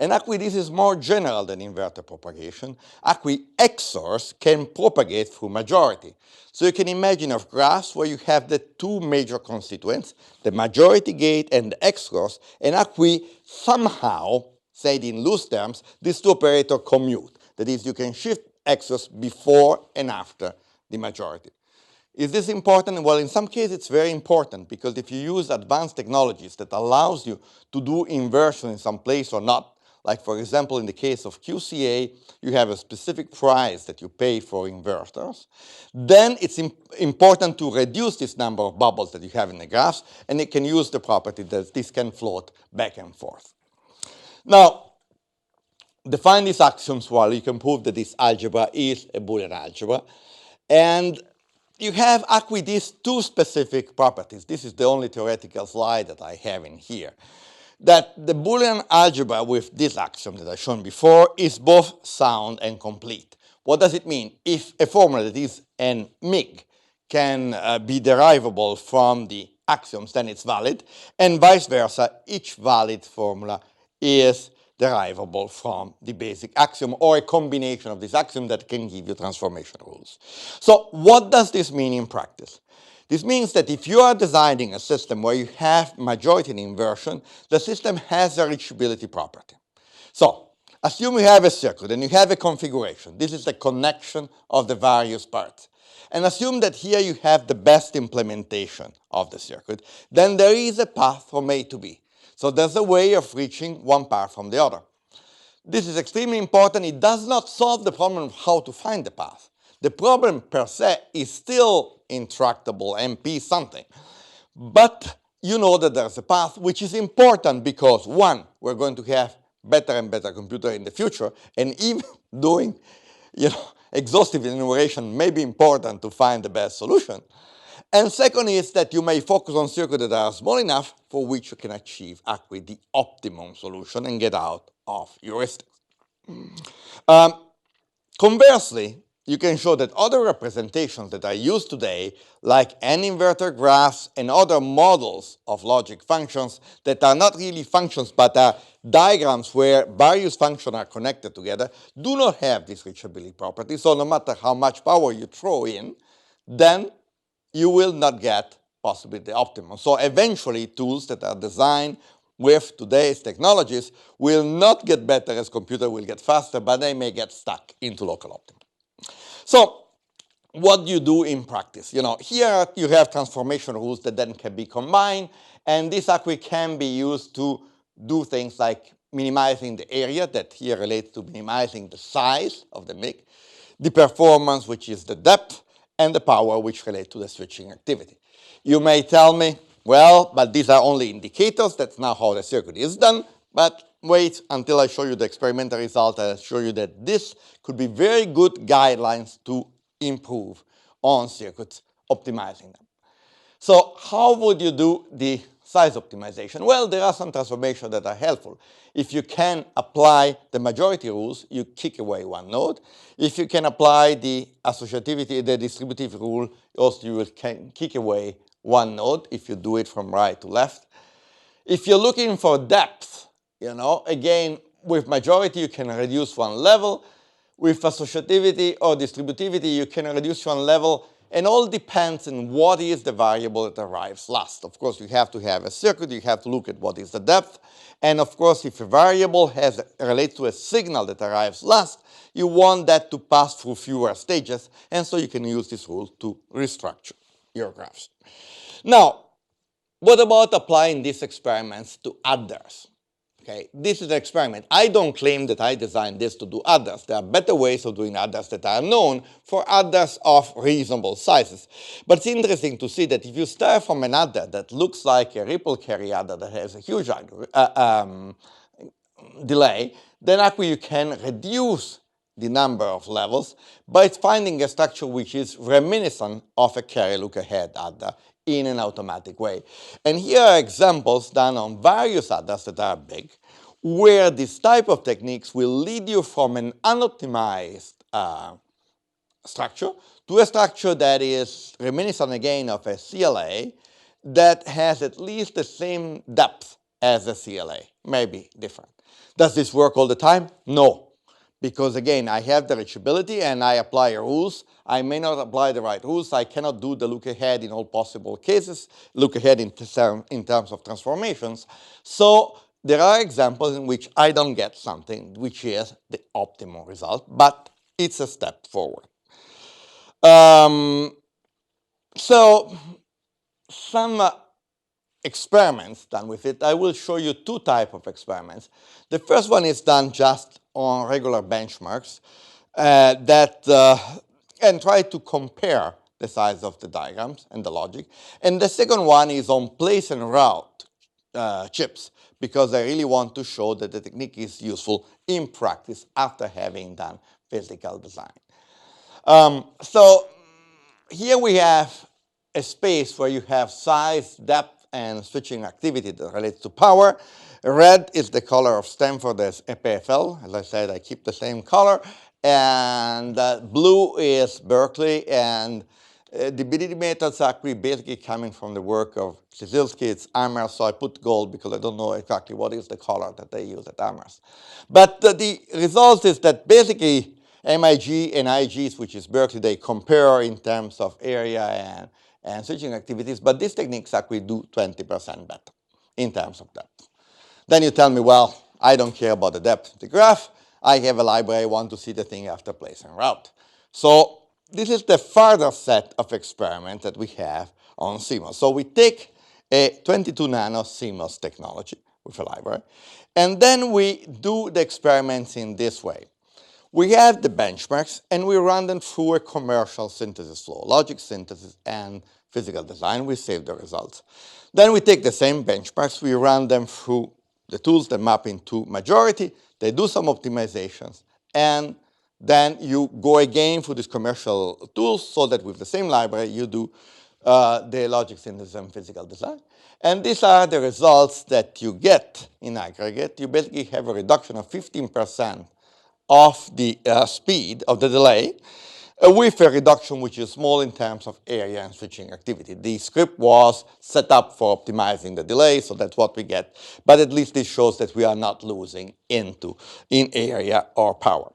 And actually, this is more general than inverter propagation. Actually, XORs can propagate through majority. So you can imagine of graphs where you have the 2 major constituents, the majority gate and the XORs, and actually somehow, said in loose terms, these 2 operators commute. That is, you can shift XORs before and after the majority. Is this important? Well, in some cases, it's very important because if you use advanced technologies that allows you to do inversion in some place or not, like for example, in the case of QCA, you have a specific price that you pay for inverters, then it's important to reduce this number of bubbles that you have in the graphs, and it can use the property that this can float back and forth. Now, define these axioms well. You can prove that this algebra is a Boolean algebra. And you have actually these two specific properties. This is the only theoretical slide that I have in here. That the Boolean algebra with this axiom that I've shown before is both sound and complete. What does it mean? If a formula that is an MIG can be derivable from the axioms, then it's valid, and vice versa, each valid formula is derivable from the basic axiom or a combination of this axiom that can give you transformation rules. So what does this mean in practice? This means that if you are designing a system where you have majority inversion, the system has a reachability property. So assume you have a circuit and you have a configuration. This is the connection of the various parts. And assume that here you have the best implementation of the circuit. Then there is a path from A to B. So there's a way of reaching one part from the other. This is extremely important. It does not solve the problem of how to find the path. The problem per se is still intractable, MP something. But you know that there's a path, which is important because, one, we're going to have better and better computer in the future, and even doing exhaustive enumeration may be important to find the best solution. And second is that you may focus on circuits that are small enough for which you can achieve actually the optimum solution and get out of heuristics. Conversely, you can show that other representations that are used today, like N-inverter graphs and other models of logic functions that are not really functions but are diagrams where various functions are connected together, do not have this reachability property. So no matter how much power you throw in, then you will not get possibly the optimum. So eventually, tools that are designed with today's technologies will not get better as computer will get faster, but they may get stuck into local optimum. So what do you do in practice? Here you have transformation rules that then can be combined, and this actually can be used to do things like minimizing the area that here relates to minimizing the size of the MIG, the performance, which is the depth, and the power, which relate to the switching activity. You may tell me, well, but these are only indicators. That's not how the circuit is done. But wait until I show you the experimental result. I'll show you that this could be very good guidelines to improve on circuits, optimizing them. So how would you do the size optimization? Well, there are some transformations that are helpful. If you can apply the majority rules, you kick away one node. If you can apply the associativity, the distributive rule, also you will kick away one node if you do it from right to left. If you're looking for depth, again, with majority you can reduce one level. With associativity or distributivity, you can reduce one level, and all depends on what is the variable that arrives last. Of course, you have to have a circuit, you have to look at what is the depth, and of course, if a variable relates to a signal that arrives last, you want that to pass through fewer stages, and so you can use this rule to restructure your graphs. Now, what about applying these experiments to others? Okay, this is an experiment. I don't claim that I designed this to do others. There are better ways of doing others that are known for others of reasonable sizes. But it's interesting to see that if you start from an adder that looks like a ripple carry adder that has a huge delay, then actually you can reduce the number of levels by finding a structure which is reminiscent of a carry look-ahead adder in an automatic way. And here are examples done on various adders that are big, where this type of techniques will lead you from an unoptimized structure to a structure that is reminiscent again of a CLA that has at least the same depth as a CLA, maybe different. Does this work all the time? No. Because again, I have the reachability and I apply rules. I may not apply the right rules. I cannot do the look ahead in all possible cases, look ahead in terms of transformations. So there are examples in which I don't get something which is the optimal result, but it's a step forward. So some experiments done with it. I will show you two types of experiments. The first one is done just on regular benchmarks and try to compare the size of the diagrams and the logic. And the second one is on place and route chips, because I really want to show that the technique is useful in practice after having done physical design. So here we have a space where you have size, depth, and switching activity that relates to power. Red is the color of Stanford as EPFL. As I said, I keep the same color. And blue is Berkeley, and the BBDD methods are basically coming from the work of Ciesielski. It's Amherst, so I put gold because I don't know exactly what is the color that they use at Amherst. But the result is that basically MIG and IGs, which is Berkeley, they compare in terms of area and switching activities, but these techniques actually do 20% better in terms of depth. Then you tell me, well, I don't care about the depth of the graph. I have a library, I want to see the thing after place and route. So this is the further set of experiments that we have on CMOS. So we take a 22 nano CMOS technology with a library, and then we do the experiments in this way. We have the benchmarks, and we run them through a commercial synthesis flow, logic synthesis and physical design. We save the results. Then we take the same benchmarks, we run them through the tools that map into majority, they do some optimizations, and then you go again through these commercial tools so that with the same library you do the logic synthesis and physical design. And these are the results that you get in aggregate. You basically have a reduction of 15% of the speed of the delay with a reduction which is small in terms of area and switching activity. The script was set up for optimizing the delay, so that's what we get. But at least this shows that we are not losing in area or power.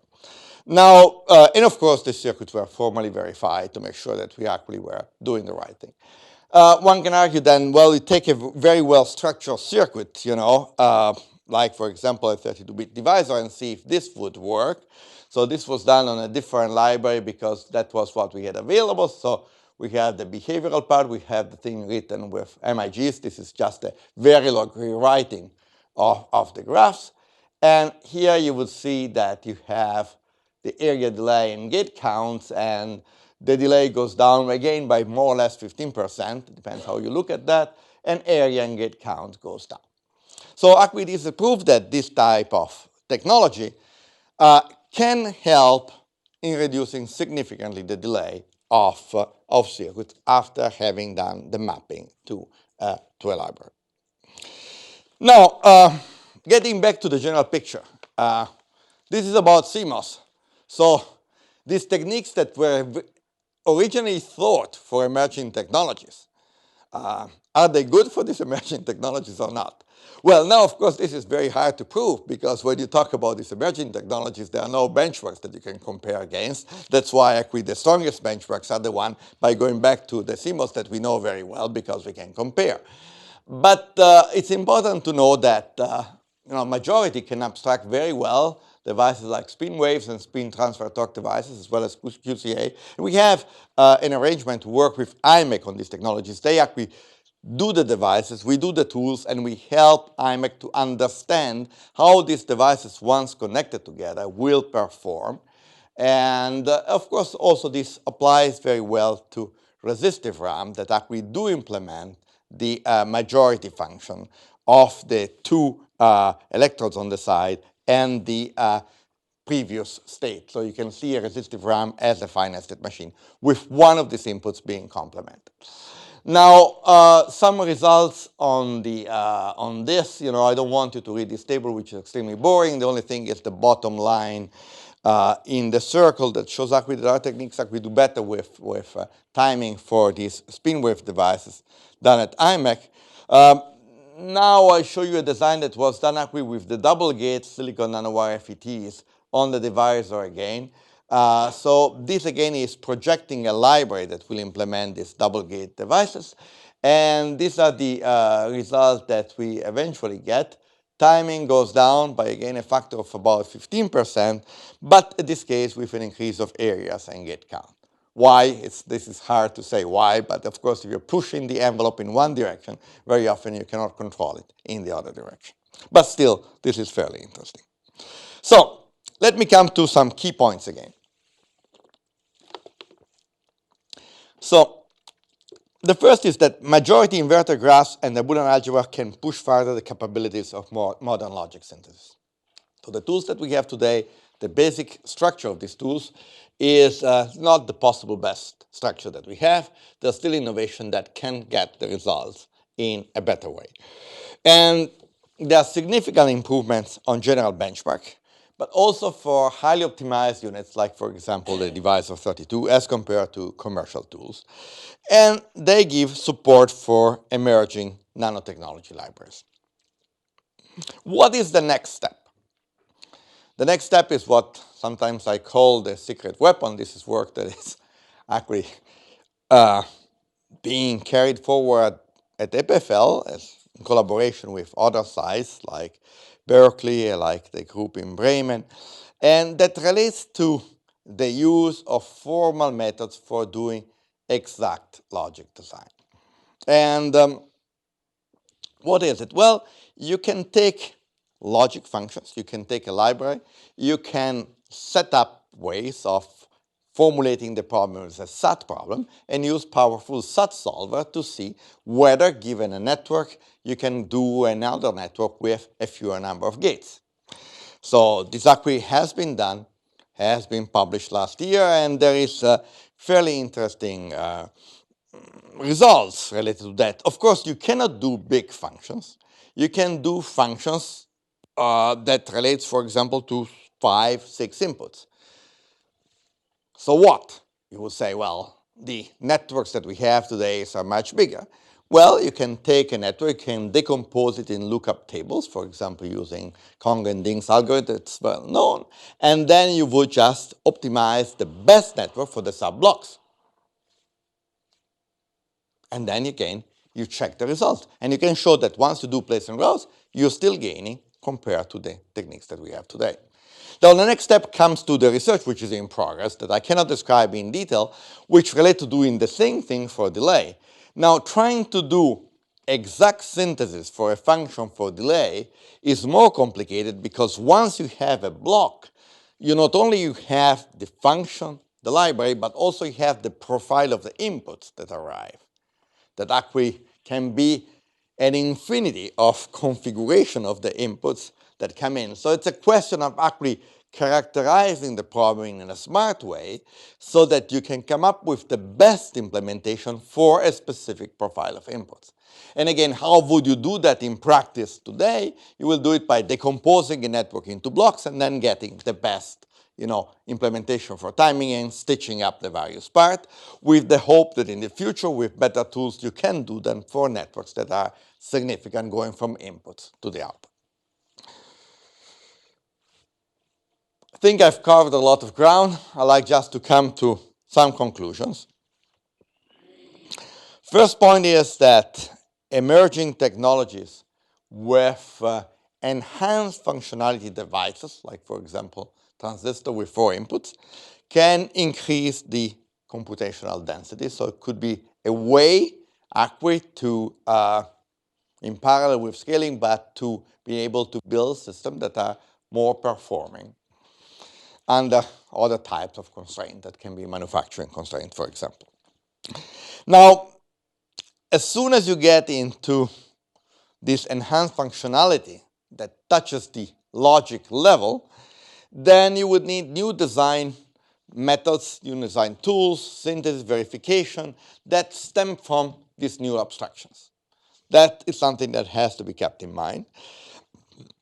Now, and of course, the circuits were formally verified to make sure that we actually were doing the right thing. One can argue then, well, you take a very well-structured circuit, like, for example, a 32-bit divisor, and see if this would work. So this was done on a different library because that was what we had available. So we have the behavioral part, we have the thing written with MIGs. This is just a Verilog rewriting of the graphs. And here you will see that you have the area delay and gate counts, and the delay goes down again by more or less 15%, it depends how you look at that, and area and gate count goes down. So actually this is a proof that this type of technology can help in reducing significantly the delay of circuits after having done the mapping to a library. Now, getting back to the general picture, this is about CMOS. So these techniques that were originally thought for emerging technologies, are they good for these emerging technologies or not? Well, now, of course, this is very hard to prove, because when you talk about these emerging technologies, there are no benchmarks that you can compare against. That's why actually the strongest benchmarks are the one by going back to the CMOS that we know very well, because we can compare. But it's important to know that majority can abstract very well devices like spin waves and spin transfer torque devices, as well as QCA. And we have an arrangement to work with IMEC on these technologies. They actually do the devices, we do the tools, and we help IMEC to understand how these devices, once connected together, will perform. And of course, also this applies very well to resistive RAM that actually do implement the majority function of the two electrodes on the side and the previous state. So you can see a resistive RAM as a finite state machine with one of these inputs being complemented. Now, some results on this. I don't want you to read this table, which is extremely boring. The only thing is the bottom line in the circle that shows actually that our techniques actually do better with timing for these spin wave devices done at IMEC. Now I show you a design that was done actually with the double gate silicon nanowire FETs on the divisor again. So this again is projecting a library that will implement these double gate devices. And these are the results that we eventually get. Timing goes down by again a factor of about 15%, but in this case with an increase of areas and gate count. Why? This is hard to say why, but of course if you're pushing the envelope in one direction, very often you cannot control it in the other direction. But still, this is fairly interesting. So let me come to some key points again. So the first is that majority inverter graphs and the Boolean algebra can push further the capabilities of more modern logic synthesis. So the tools that we have today, the basic structure of these tools is not the possible best structure that we have. There's still innovation that can get the results in a better way. And there are significant improvements on general benchmark, but also for highly optimized units, like, for example, the device of 32, as compared to commercial tools. And they give support for emerging nanotechnology libraries. What is the next step? The next step is what sometimes I call the secret weapon. This is work that is actually being carried forward at EPFL in collaboration with other sites like Berkeley, like the group in Bremen, and that relates to the use of formal methods for doing exact logic design. And what is it? Well, you can take logic functions, you can take a library, you can set up ways of formulating the problem as a SAT problem and use powerful SAT solver to see whether, given a network, you can do another network with a fewer number of gates. So this actually has been done, has been published last year, and there is fairly interesting results related to that. Of course, you cannot do big functions. You can do functions that relates, for example, to 5, 6 inputs. So what? You will say, well, the networks that we have today are much bigger. Well, you can take a network, you can decompose it in lookup tables, for example, using Kong and Ding's algorithm, it's well known, and then you would just optimize the best network for the sub-blocks. And then again, you check the result. And you can show that once you do place and rows, you're still gaining compared to the techniques that we have today. Now, the next step comes to the research, which is in progress, that I cannot describe in detail, which relate to doing the same thing for delay. Now, trying to do exact synthesis for a function for delay is more complicated because once you have a block, you not only you have the function, the library, but also you have the profile of the inputs that arrive. That actually can be an infinity of configuration of the inputs that come in. So it's a question of actually characterizing the problem in a smart way so that you can come up with the best implementation for a specific profile of inputs. And again, how would you do that in practice today? You will do it by decomposing a network into blocks and then getting the best implementation for timing and stitching up the various parts with the hope that in the future, with better tools, you can do them for networks that are significant going from inputs to the output. I think I've covered a lot of ground. I'd like just to come to some conclusions. First point is that emerging technologies with enhanced functionality devices, like for example, transistor with 4 inputs, can increase the computational density. So it could be a way actually to, in parallel with scaling, but to be able to build systems that are more performing under other types of constraint that can be manufacturing constraint, for example. Now, as soon as you get into this enhanced functionality that touches the logic level, then you would need new design methods, new design tools, synthesis, verification that stem from these new abstractions. That is something that has to be kept in mind.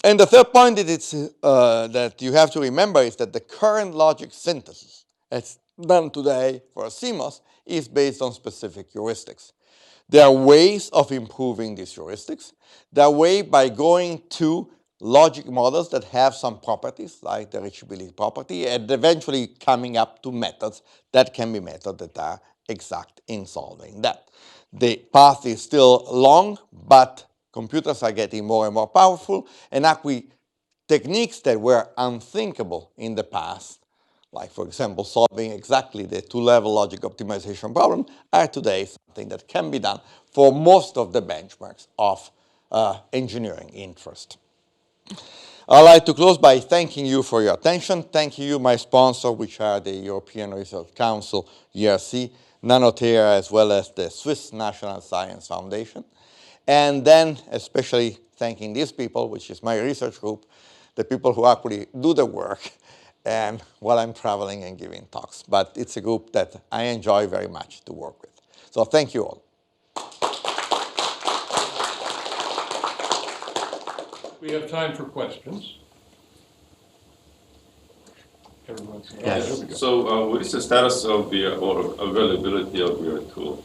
And the third point that you have to remember is that the current logic synthesis as done today for CMOS is based on specific heuristics. There are ways of improving these heuristics. There are ways by going to logic models that have some properties, like the reachability property, and eventually coming up to methods that can be methods that are exact in solving that. The path is still long, but computers are getting more and more powerful, and actually techniques that were unthinkable in the past, like for example solving exactly the two-level logic optimization problem, are today something that can be done for most of the benchmarks of engineering interest. I'd like to close by thanking you for your attention. Thank you, my sponsor, which are the European Research Council, ERC, Nano-Tera, as well as the Swiss National Science Foundation. And then especially thanking these people, which is my research group, the people who actually do the work, and while I'm traveling and giving talks. But it's a group that I enjoy very much to work with. So thank you all. We have time for questions. Everyone's Yes. So what is the status of the or availability of your tool,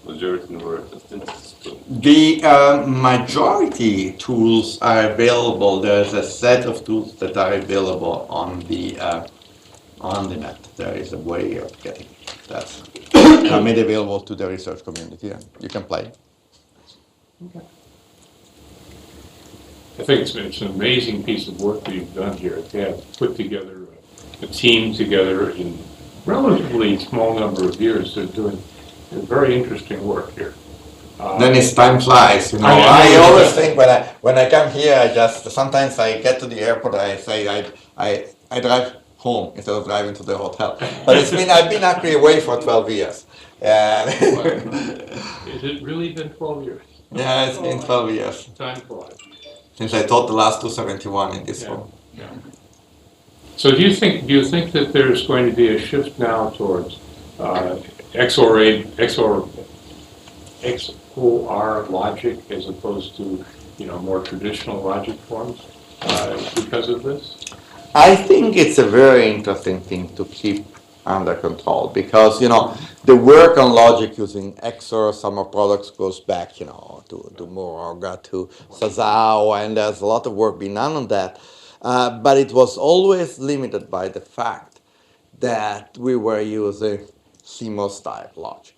Majority-Inverter Synthesis tool? The majority tools are available. There's a set of tools that are available on the net. There is a way of getting that made available to the research community, and you can play. Okay. I think it's an amazing piece of work that you've done here to have put together a team together in relatively small number of years. They're doing very interesting work here. Then as time flies, you know. I always think when I come here, sometimes I get to the airport, I say I drive home instead of driving to the hotel. But I've been actually away for 12 years. Has it really been 12 years? Yeah, it's been 12 years. Time flies. Since I taught the last 271 in this room. Yeah. So do you think that there's going to be a shift now towards XOR logic as opposed to more traditional logic forms because of this? I think it's a very interesting thing to keep under control because the work on logic using XOR sum of products goes back to Moorga, to Sazao, and there's a lot of work being done on that. But it was always limited by the fact that we were using CMOS type logic.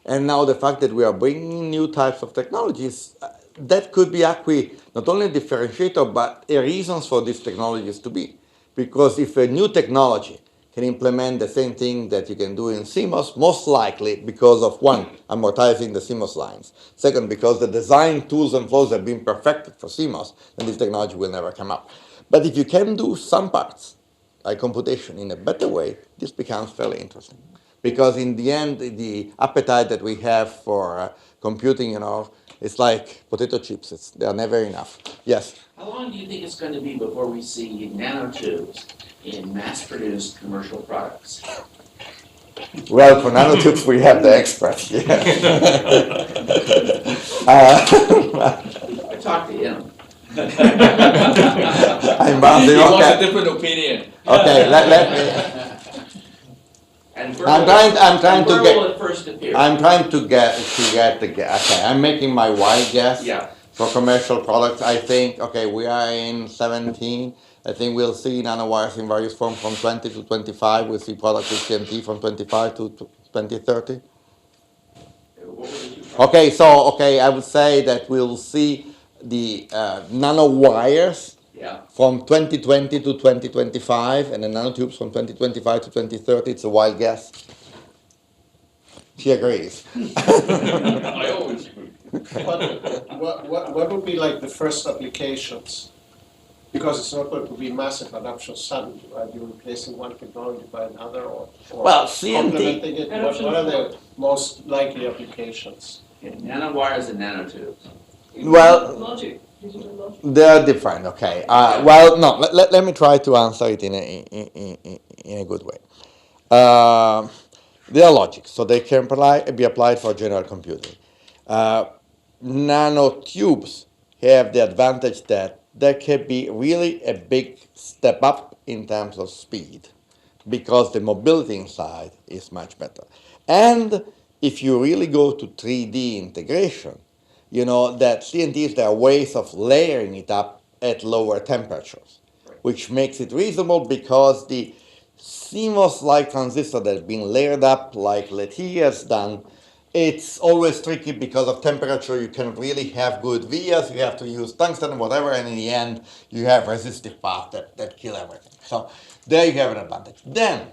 And now the fact that we are bringing new types of technologies, that could be actually not only a differentiator, but a reason for these technologies to be. Because if a new technology can implement the same thing that you can do in CMOS, most likely because of, one, amortizing the CMOS lines. Second, because the design tools and flows have been perfected for CMOS, then this technology will never come up. But if you can do some parts, like computation, in a better way, this becomes fairly interesting. Because in the end, the appetite that we have for computing, it's like potato chips. They are never enough. Yes? How long do you think it's going to be before we see nanotubes in mass-produced commercial products? Well, for nanotubes, we have the experts. Yeah. I talked to him. I'm bound to. He wants a different opinion. Okay, let me. I'm trying to get okay, I'm making my wide guess. Yeah. For commercial products, I think, okay, we are in 17. I think we'll see nanowires in various forms from 20 to 25. We'll see products with CNT from 25 to 2030. Okay, I would say that we'll see the nanowires from 2020 to 2025, and the nanotubes from 2025 to 2030. It's a wild guess. She agrees. I always agree. But what would be like the first applications? Because it's not going to be massive adoption suddenly, right? You're replacing one technology by another, or complementing it. What are the most likely applications? Nanowires and nanotubes. Well, Logic. they are different. Okay. Well, no. Let me try to answer it in a good way. They are logic, so they can be applied for general computing. Nanotubes have the advantage that there can be really a big step up in terms of speed because the mobility inside is much better. And if you really go to 3D integration, that CNTs, there are ways of layering it up at lower temperatures, which makes it reasonable because the CMOS-like transistor that has been layered up like Letty has done, It's always tricky because of temperature. You can really have good vias. You have to use tungsten and whatever, and in the end, you have resistive paths that kill everything. So there you have an advantage. Then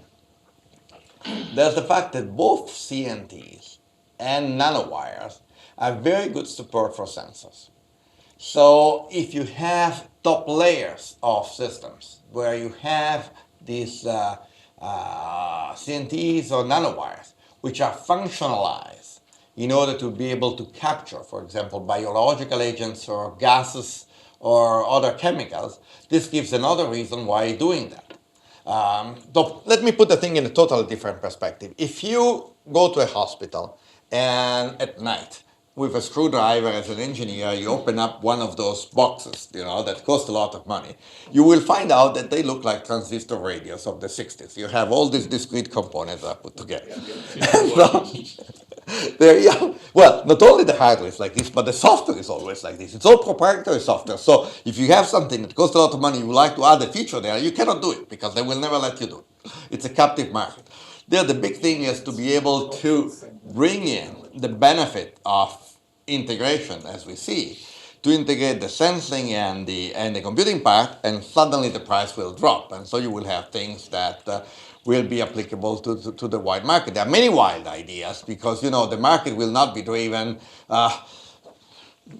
there's the fact that both CNTs and nanowires have very good support for sensors. So if you have top layers of systems where you have these CNTs or nanowires, which are functionalized in order to be able to capture, for example, biological agents or gases or other chemicals, this gives another reason why you're doing that. Let me put the thing in a totally different perspective. If you go to a hospital and at night, with a screwdriver as an engineer, you open up one of those boxes, that cost a lot of money, you will find out that they look like transistor radios of the 60s. You have all these discrete components that are put together. Well, not only the hardware is like this, but the software is always like this. It's all proprietary software. So if you have something that costs a lot of money, you would like to add a feature there, you cannot do it because they will never let you do it. It's a captive market. There, the big thing is to be able to bring in the benefit of integration, as we see, to integrate the sensing and the computing part, and suddenly the price will drop. And so you will have things that will be applicable to the wide market. There are many wild ideas because, the market will not be driven.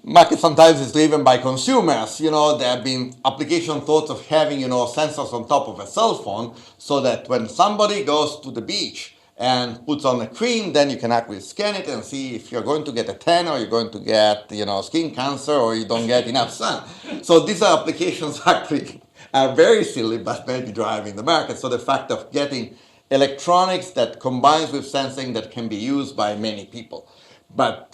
Market sometimes is driven by consumers. There have been application thoughts of having, sensors on top of a cell phone so that when somebody goes to the beach and puts on a cream, then you can actually scan it and see if you're going to get a tan or you're going to get, skin cancer or you don't get enough sun. So these are applications actually are very silly, but maybe driving the market. So the fact of getting electronics that combines with sensing that can be used by many people. But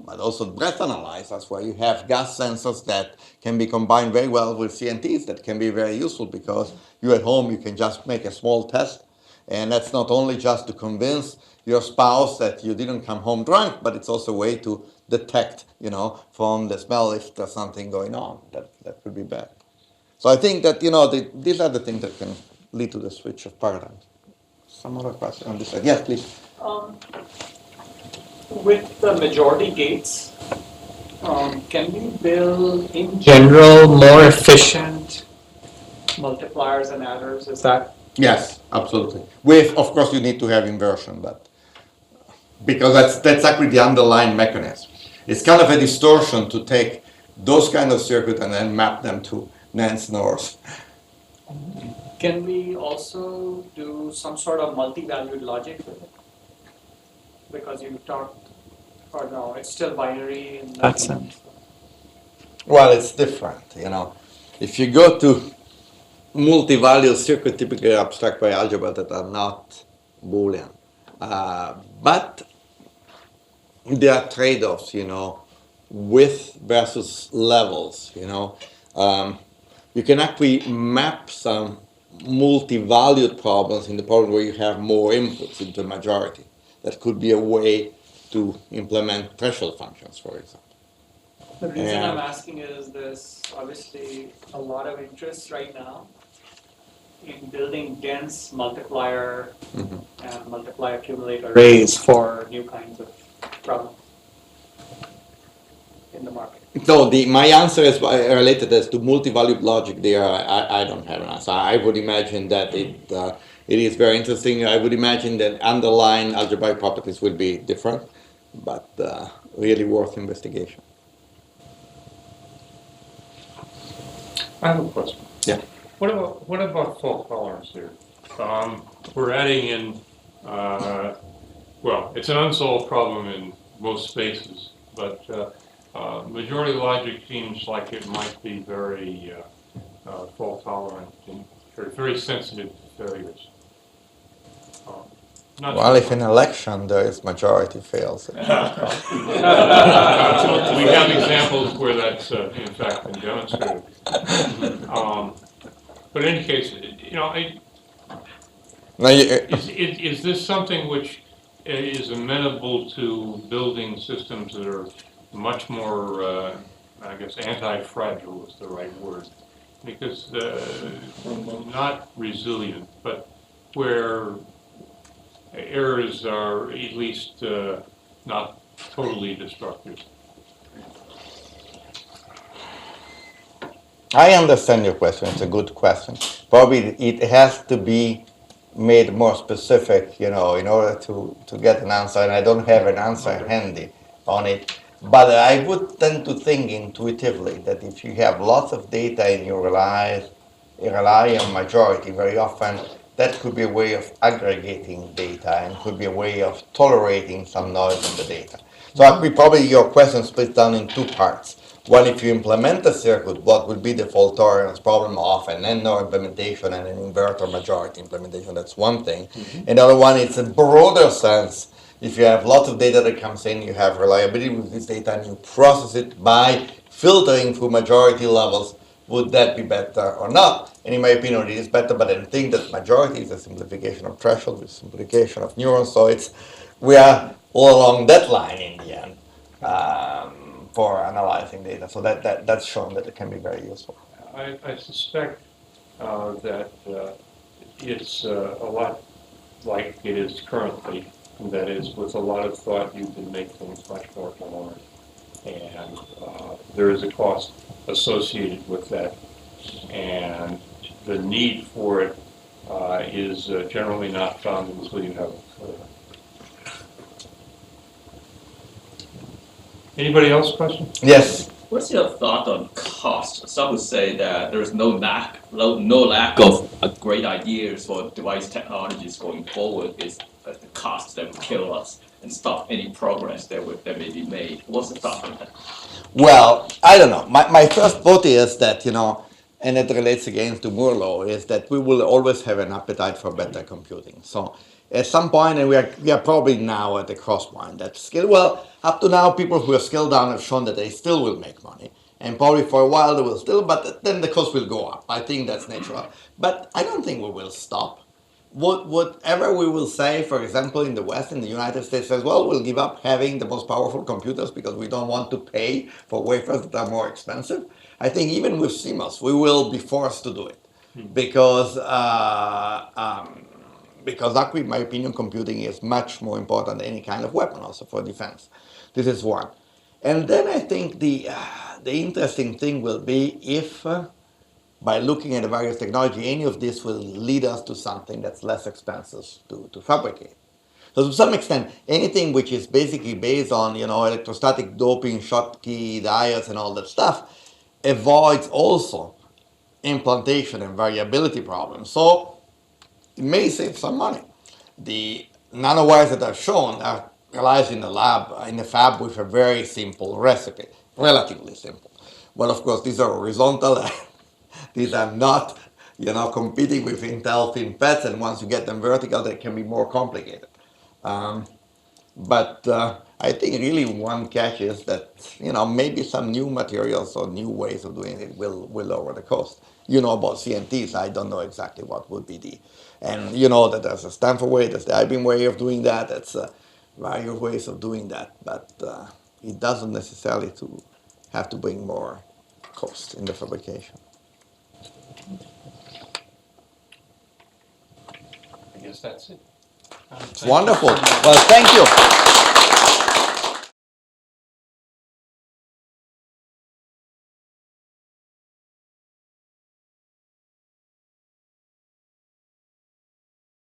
but also breath analyzers where you have gas sensors that can be combined very well with CNTs that can be very useful because you at home, you can just make a small test. And that's not only just to convince your spouse that you didn't come home drunk, but it's also a way to detect, from the smell if there's something going on that could be bad. So I think that, these are the things that can lead to the switch of paradigms. Some other question on this side? Yes, please. With the majority gates, can we build, in general, more efficient multipliers and adders? Is that? Yes, absolutely. Of course, you need to have inversion, but because that's actually the underlying mechanism. It's kind of a distortion to take those kind of circuits and then map them to Nance NORs. Can we also do some sort of multi-valued logic with it? Because you talked, or no, it's still binary in that sense. Well, it's different, If you go to multi-value circuit, typically abstract by algebra that are not Boolean. But there are trade-offs, width versus levels, You can actually map some multi-valued problems in the problem where you have more inputs into a majority. That could be a way to implement threshold functions, for example. The reason I'm asking is there's obviously a lot of interest right now in building dense multiplier and multiplier accumulator arrays for new kinds of problems in the market. No, my answer is related as to multi-valued logic. There, I don't have an answer. I would imagine that it is very interesting. I would imagine that underlying algebraic properties will be different, but really worth investigation. I have a question. Yeah. What about fault tolerance here? We're adding in, well, it's an unsolved problem in most spaces, but majority logic seems like it might be very fault tolerant and very sensitive to failures. Well, if in election there is majority fails. We have examples where that's in fact been demonstrated. But in any case, is this something which is amenable to building systems that are much more, I guess, anti-fragile is the right word, because not resilient, but where errors are at least not totally destructive. I understand your question. It's a good question. Probably it has to be made more specific, in order to get an answer. And I don't have an answer handy on it. But I would tend to think intuitively that if you have lots of data and you rely on majority very often, that could be a way of aggregating data and could be a way of tolerating some noise in the data. So actually, probably your question splits down in two parts. One, if you implement a circuit, what would be the fault tolerance problem of an NO implementation and an inverter majority implementation? That's one thing. And the other one, it's a broader sense. If you have lots of data that comes in, you have reliability with this data, and you process it by filtering through majority levels, would that be better or not? And in my opinion, it is better, but I think that majority is a simplification of threshold, with simplification of neurons, so we are all along that line in the end. For analyzing data. So that's shown that it can be very useful. I suspect that it's a lot like it is currently. That is, with a lot of thought, you can make things much more tolerant. And there is a cost associated with that. And the need for it is generally not found until you have it. Anybody else question? Yes. What's your thought on cost? Some would say that there is no lack of great ideas for device technologies going forward. It's the cost that will kill us and stop any progress that may be made. What's the thought on that? Well, I don't know. My first thought is that, and it relates again to Moore law, is that we will always have an appetite for better computing. So at some point, and we are probably now at the cross point, that skill, well, up to now, people who are scaled down have shown that they still will make money. And probably for a while they will still, but then the cost will go up. I think that's natural. But I don't think we will stop. Whatever we will say, for example, in the West, in the United States as well, we'll give up having the most powerful computers because we don't want to pay for wafers that are more expensive. I think even with CMOS, we will be forced to do it because actually, in my opinion, computing is much more important than any kind of weapon, also for defense. This is one. And then I think the interesting thing will be if by looking at the various technology, any of this will lead us to something that's less expensive to fabricate. So to some extent, anything which is basically based on electrostatic doping, Schottky diodes, and all that stuff, avoids also implantation and variability problems. So it may save some money. The nanowires that are shown are realized in the lab, in the fab, with a very simple recipe, relatively simple. Well, of course, these are horizontal. These are not, competing with Intel FinFETs, and once you get them vertical, they can be more complicated. But I think really one catch is that, maybe some new materials or new ways of doing it will lower the cost. You know about CNTs, I don't know exactly what would be and you know that there's a Stanford way, there's the IBM way of doing that, that's various ways of doing that, but it doesn't necessarily have to bring more cost in the fabrication. I guess that's it. It's wonderful. Well, thank you.